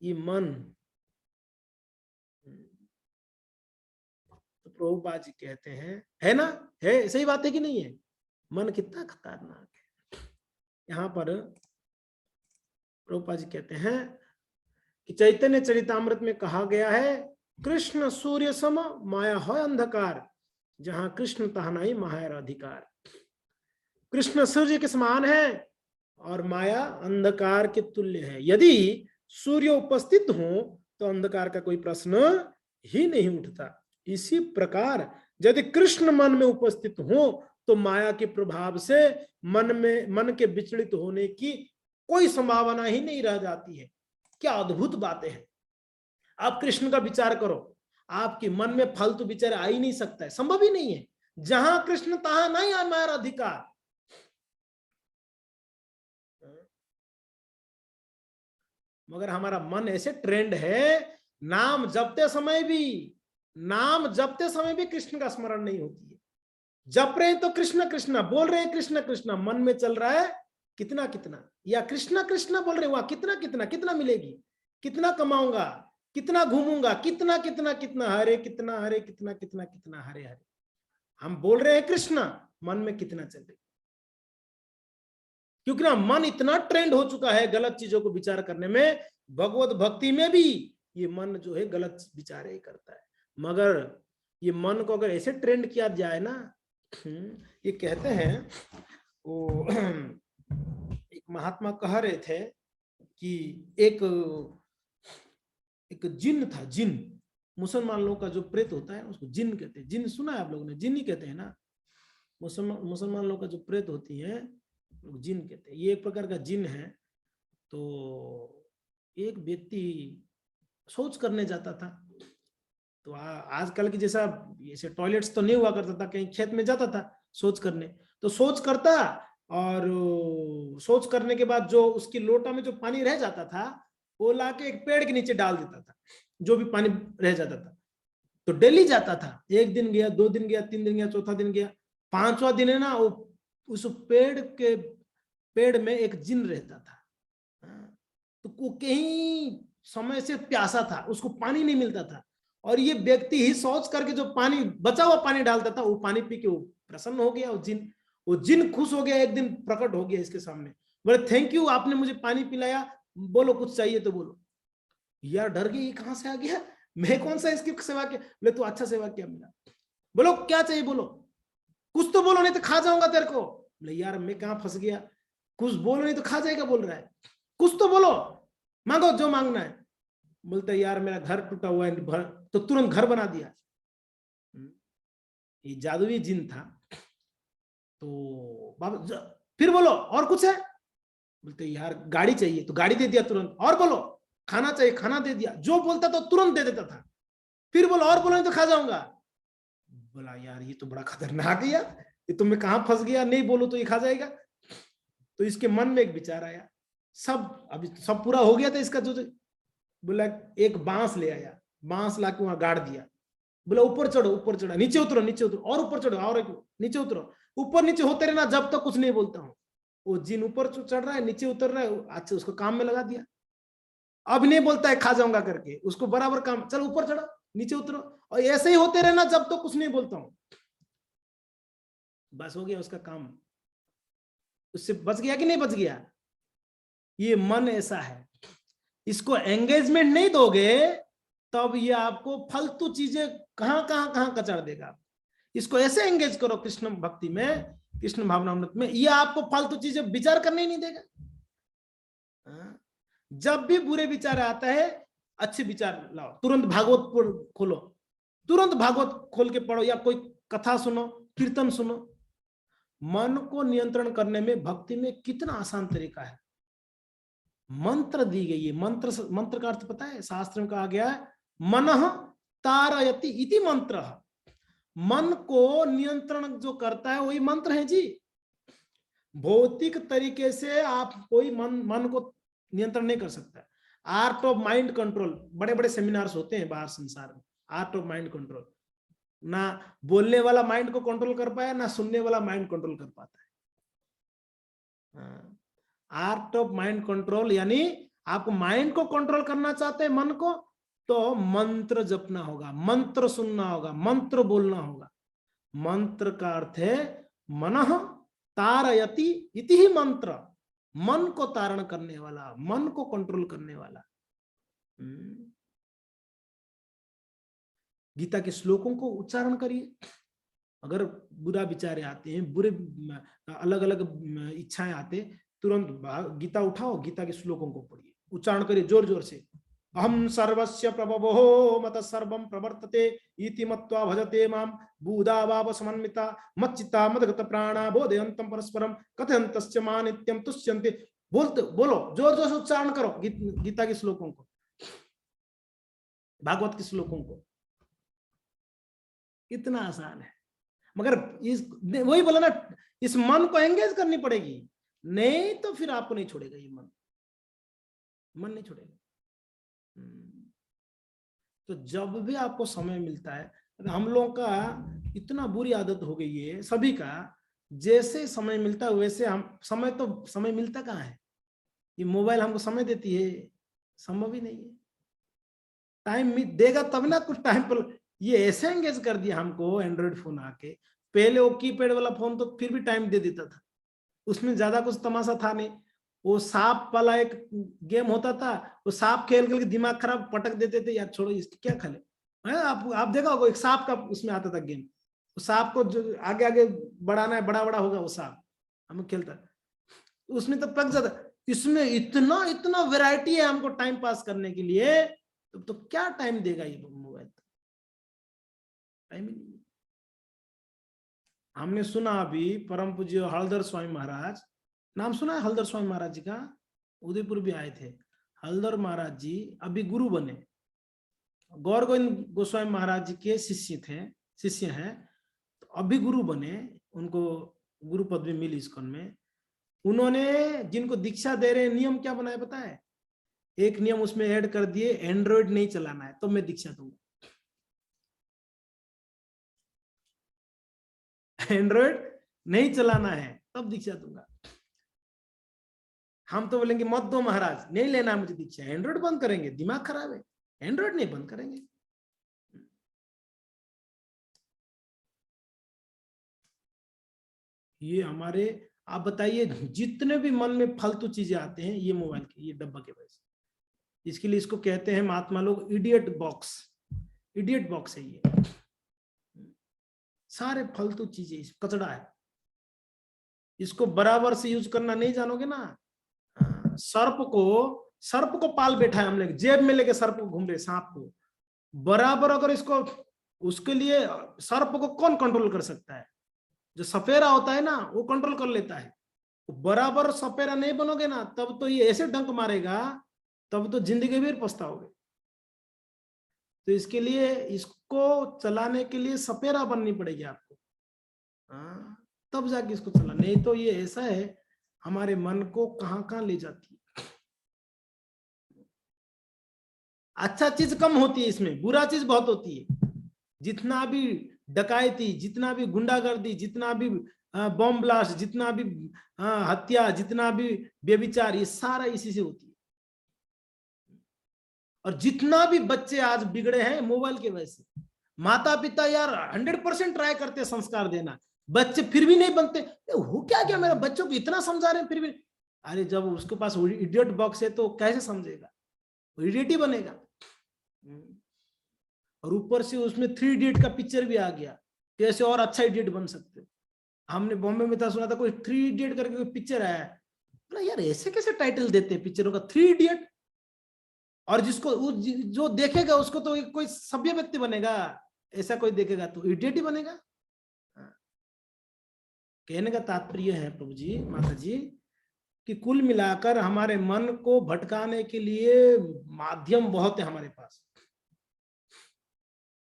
ये मन, तो प्रभुपाद जी कहते हैं, है ना, है सही बात है कि नहीं है? मन कितना खतरनाक है। यहाँ पर प्रभुपाद जी कहते हैं कि चैतन्य चरितामृत में कहा गया है, कृष्ण सूर्य सम माया है अंधकार, जहां कृष्ण तहनाई माया अधिकार। कृष्ण सूर्य के समान है और माया अंधकार के तुल्य है। यदि सूर्य उपस्थित हो तो अंधकार का कोई प्रश्न ही नहीं उठता। इसी प्रकार यदि कृष्ण मन में उपस्थित हो तो माया के प्रभाव से मन के विचलित होने की कोई संभावना ही नहीं रह जाती है। क्या अद्भुत बातें हैं। आप कृष्ण का विचार करो, आपके मन में फालतू विचार आ ही नहीं सकता है, संभव ही नहीं है। जहां कृष्ण तहां नहीं है माया अधिकार। मगर हमारा मन ऐसे ट्रेंड है, नाम जपते समय भी कृष्ण का स्मरण नहीं होती है। जप रहे हैं तो कृष्ण कृष्ण, बोल रहे हैं कृष्ण कृष्ण, मन में चल रहा है कितना कितना, या कृष्ण कृष्ण बोल रहे हैं, वहां कितना कितना कितना मिलेगी, कितना कमाऊंगा, कितना घूमूंगा, कितना कितना कितना, हरे कितना हरे कितना कितना कितना हरे हरे। हम बोल रहे हैं कृष्ण, मन में कितना चल रही, क्योंकि ना मन इतना ट्रेंड हो चुका है गलत चीजों को विचार करने में। भगवत भक्ति में भी ये मन जो है गलत विचार ही करता है। मगर ये मन को अगर ऐसे ट्रेंड किया जाए ना, ये कहते हैं वो एक महात्मा कह रहे थे कि एक जिन था, जिन, मुसलमान लोगों का जो प्रेत होता है उसको जिन कहते हैं। जिन सुना है आप लोगों ने? जिन ही कहते हैं ना, मुसलमान लोगों का जो प्रेत होती है लोग जिन कहते हैं। ये एक प्रकार का जिन है। तो एक व्यक्ति शौच करने जाता था, तो आजकल की जैसा ऐसे टॉयलेट्स तो नहीं हुआ करता था, कहीं खेत में जाता था शौच करने, तो शौच करता और शौच करने के बाद जो उसकी लोटा में जो पानी रह जाता था वो लाके एक पेड़ के नीचे डाल देता था, जो भी पानी रह जाता था। तो डेली जाता था, एक दिन गया, 2 दिन गया, 3 दिन गया, चौथा दिन गया, 5वां दिन है ना, वो उस पेड़ में एक जिन रहता था। तो वो कहीं समय से प्यासा था, उसको पानी नहीं मिलता था, और ये व्यक्ति ही शौच करके जो पानी बचा हुआ पानी डालता था, वो पानी पी के वो प्रसन्न हो गया। वो जिन खुश हो गया, एक दिन प्रकट हो गया इसके सामने, बोले थैंक यू, आपने मुझे पानी पिलाया, बोलो कुछ चाहिए तो बोलो। यार डर गई, ये कहां से आ गया, मैं कौन सा इसकी सेवा किया? बोले तू अच्छा सेवा किया मेरा, बोलो क्या चाहिए, बोलो कुछ तो बोलो, नहीं तो खा जाऊंगा तेरे को। बोले यार मैं कहां फंस गया, कुछ बोलो नहीं तो खा जाएगा बोल रहा है, कुछ तो बोलो, मांगो जो मांगना है। बोलते यार मेरा घर टूटा हुआ है, तो तुरंत घर बना दिया। ये जादुई जिन था। तो बाबा फिर बोलो और कुछ है? बोलते यार गाड़ी चाहिए, तो गाड़ी दे दिया तुरंत। और बोलो खाना चाहिए, खाना दे दिया, जो बोलता तो तुरंत दे देता था। फिर बोलो और बोलो नहीं तो खा जाऊंगा। बोला यार ये तो बड़ा खतरनाक है यार, ये तो मैं कहां फंस गया, नहीं बोलो तो ये खा जाएगा। तो इसके मन में एक विचार आया, सब अभी सब पूरा हो गया था इसका। जो बोला एक बांस ले आया, बांस लाके वहां गाड़ दिया, बोला ऊपर चढ़ो, ऊपर चढ़ा, नीचे उतरो, नीचे उतरो, और ऊपर चढ़ो, और एक नीचे उतरो, ऊपर नीचे होते रहना जब तक कुछ नहीं बोलता हूं। वो जिन ऊपर चढ़ रहा है, नीचे उतर रहा है, अच्छा उसको काम में लगा दिया। अब नहीं बोलता है खा जाऊंगा करके, उसको बराबर काम, चल ऊपर चढ़ो, नीचे उतरो, और ऐसे ही होते रहना जब तक कुछ नहीं बोलता हूं। बस हो गया उसका काम। उससे बच गया कि नहीं बच गया? ये मन ऐसा है, इसको एंगेजमेंट नहीं दोगे तब ये आपको फालतू चीजें कहां कचड़ देगा। इसको ऐसे एंगेज करो कृष्ण भक्ति में, कृष्ण भावनामृत में, ये आपको फालतू चीजें विचार करने ही नहीं देगा। जब भी बुरे विचार आता है, अच्छे विचार लाओ, तुरंत भागवत खोलो, तुरंत भागवत खोल के पढ़ो, या कोई कथा सुनो, कीर्तन सुनो। मन को नियंत्रण करने में भक्ति में कितना आसान तरीका है। मंत्र दी गई है, मंत्र का अर्थ पता है? शास्त्र में कहा गया है मनः तारयति इति मंत्र। मन को नियंत्रण जो करता है वही मंत्र है जी। भौतिक तरीके से आप कोई मन को नियंत्रण नहीं कर सकता। आर्ट ऑफ माइंड कंट्रोल, बड़े बड़े सेमिनार्स होते हैं बाहर संसार में, आर्ट ऑफ माइंड कंट्रोल। ना बोलने वाला माइंड को कंट्रोल कर पाया, ना सुनने वाला माइंड कंट्रोल कर पाता है। आर्ट ऑफ माइंड कंट्रोल यानी आप माइंड को कंट्रोल करना चाहते हैं, मन को, तो मंत्र जपना होगा, मंत्र सुनना होगा, मंत्र बोलना होगा। मंत्र का अर्थ है मनः तारयति इति ही मंत्र, मन को तारण करने वाला, मन को कंट्रोल करने वाला। गीता के श्लोकों को उच्चारण करिए। अगर बुरा विचार आते हैं, बुरे अलग अलग इच्छाएं आते, तुरंत गीता उठाओ, गीता के श्लोकों को पढ़िए, उच्चारण करिए जोर जोर से। अहम सर्वस्य प्रभवो मत सर्वं प्रवर्तते इति मत्वा भजते मां बुधाभाव समन्विता मच्चित्ता मदगत प्राणा बोधयन्तं परस्परं कथयन्तस्य मां नित्यं तुष्यन्ते। बोलते बोलो, जोर जोर से उच्चारण करो गीता के श्लोकों को, भागवत के श्लोकों को। कितना आसान है, मगर इस वही बोला ना, इस मन को एंगेज करनी पड़ेगी, नहीं तो फिर आपको नहीं छोड़ेगा ये मन नहीं छोड़ेगा। तो जब भी आपको समय मिलता है, हम लोगों का इतना बुरी आदत हो गई है सभी का, जैसे समय मिलता है वैसे हम, समय मिलता कहाँ है? ये मोबाइल हमको समय देती है? संभव ही नहीं है। टाइम देगा तब ना, कुछ टाइम पर। ये ऐसे एंगेज कर दिया हमको एंड्रॉइड फोन आके। पहले वो कीपैड वाला फोन तो फिर भी टाइम दे देता था, उसमें ज्यादा कुछ तमाशा था नहीं। वो सांप वाला एक गेम होता था, वो सांप खेल के दिमाग खराब, पटक देते थे, यार छोड़ो इसकी क्या खेले। आप देखा होगा एक सांप का उसमें आता था गेम, सांप को जो आगे आगे बढ़ाना है, बड़ा बड़ा होगा वो सांप, हम खेलता उसमें तो पक जाता। इसमें इतना इतना वैरायटी है हमको टाइम पास करने के लिए, तो क्या टाइम देगा ये मोबाइल? टाइम ही नहीं। हमने सुना अभी परम पूज्य हलधर स्वामी महाराज, नाम सुना है हलधर स्वामी महाराज जी का? उदयपुर भी आए थे हलधर महाराज जी, अभी गुरु बने। गौर गोविंद गोस्वामी महाराज जी के शिष्य हैं, तो अभी गुरु बने, उनको गुरु पदवी मिली इस्कॉन में। उन्होंने जिनको दीक्षा दे रहे नियम क्या बनाया पता है? एक नियम उसमें ऐड कर दिए, एंड्रॉइड नहीं चलाना है तो मैं दीक्षा दूंगा। एंड्रॉइड नहीं चलाना है तब दीक्षा दूंगा। हम तो बोलेंगे मत दो महाराज, नहीं लेना मुझे दीक्षा, एंड्रॉइड बंद करेंगे, दिमाग खराब है, एंड्रॉइड नहीं बंद करेंगे। ये हमारे, आप बताइए, जितने भी मन में फालतू चीजें आते हैं ये मोबाइल के, ये डब्बा के वजह से। इसके लिए इसको कहते हैं महात्मा लोग इडियट बॉक्स। इडियट बॉक्स है ये, सारे फालतू चीजें, कचड़ा है। इसको बराबर से यूज करना नहीं जानोगे ना, सर्प को पाल बैठा है हम लोग, जेब में लेके सर्प को घूम रहे, सांप को बराबर। अगर इसको, उसके लिए सर्प को कौन कंट्रोल कर सकता है? जो सपेरा होता है ना वो कंट्रोल कर लेता है। बराबर सपेरा नहीं बनोगे ना, तब तो ये ऐसे डंक मारेगा, तब तो जिंदगी भर पछताओगे। तो इसके लिए, इसको चलाने के लिए सपेरा बननी पड़ेगी आपको, तब जाके इसको चला। नहीं तो ये ऐसा है, हमारे मन को कहां ले जाती है। अच्छा चीज कम होती है इसमें, बुरा चीज बहुत होती है। जितना भी डकैती, जितना भी गुंडागर्दी, जितना भी बॉम्ब ब्लास्ट, जितना भी हत्या, जितना भी व्यभिचार, ये सारा इसी से होती है। और जितना भी बच्चे आज बिगड़े हैं मोबाइल की वजह से, माता पिता यार 100% ट्राई करते हैं संस्कार देना, बच्चे फिर भी नहीं बनते। हो क्या मेरा बच्चों को इतना समझा रहे हैं फिर भी, अरे जब उसके पास इडियट बॉक्स है तो कैसे समझेगा, इडियट ही बनेगा। और ऊपर से उसमें 3 इडियट का पिक्चर भी आ गया, कैसे और अच्छा इडियट बन सकते हो। हमने बॉम्बे में था, सुना था कोई 3 इडियट करके कोई पिक्चर आया है, यार ऐसे कैसे टाइटल देते हैं पिक्चरों का, 3 इडियट। और जिसको जो देखेगा उसको तो कोई सभ्य व्यक्ति बनेगा, ऐसा कोई देखेगा तो इडियट ही बनेगा। कहने का तात्पर्य है प्रभु जी, माता जी, कि कुल मिलाकर हमारे मन को भटकाने के लिए माध्यम बहुत है हमारे पास।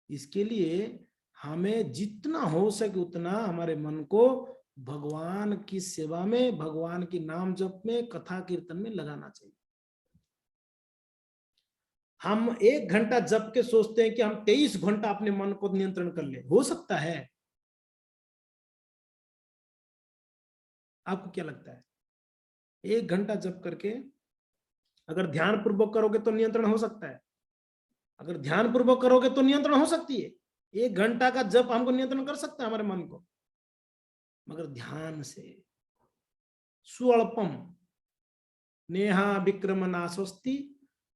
इसके लिए हमें जितना हो सके उतना हमारे मन को भगवान की सेवा में, भगवान की नाम जप में, कथा कीर्तन में लगाना चाहिए। हम 1 घंटा जप के सोचते हैं कि हम 23 घंटा अपने मन को नियंत्रण कर ले, हो सकता है? आपको क्या लगता है? 1 घंटा जप करके अगर ध्यान पूर्वक करोगे तो नियंत्रण हो सकता है, अगर ध्यान पूर्वक करोगे तो नियंत्रण हो सकती है। 1 घंटा का जप हमको नियंत्रण कर सकता है हमारे मन को, मगर ध्यान से। स्वल्पम नेहा विक्रम नाशोस्ति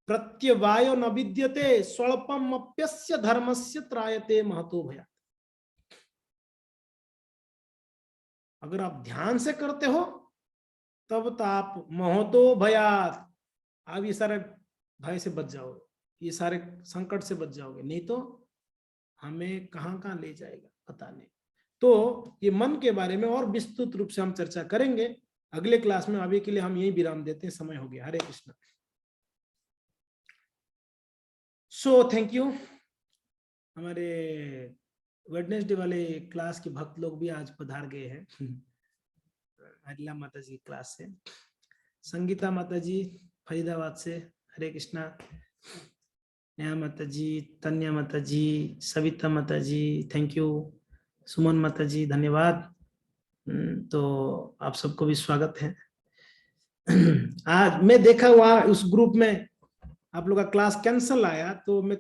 प्रत्यवायो न विद्यते स्वल्पम अप्यस्य धर्मस्य त्रायते महतो भयात्। अगर आप ध्यान से करते हो तब तो आप महतो भयात्, आप ये सारे भय से बच जाओगे, ये सारे संकट से बच जाओगे, नहीं तो हमें कहां ले जाएगा पता नहीं। तो ये मन के बारे में और विस्तृत रूप से हम चर्चा करेंगे अगले क्लास में। अभी के लिए हम यही विराम देते हैं, समय हो गया। Hare Krishna. So thank you. हमारे वेडनेसडे वाले क्लास के भक्त लोग भी आज पधार गए हैं हरिला माता जी क्लास से, संगीता माता जी फरीदाबाद से, हरे कृष्णा। नेहा माता जी, तन्या माता जी, सविता माता जी, थैंक यू। सुमन माता जी, धन्यवाद। तो आप सबको भी स्वागत है। आज मैं देखा वहां उस ग्रुप में आप लोग का क्लास कैंसल आया, तो मैं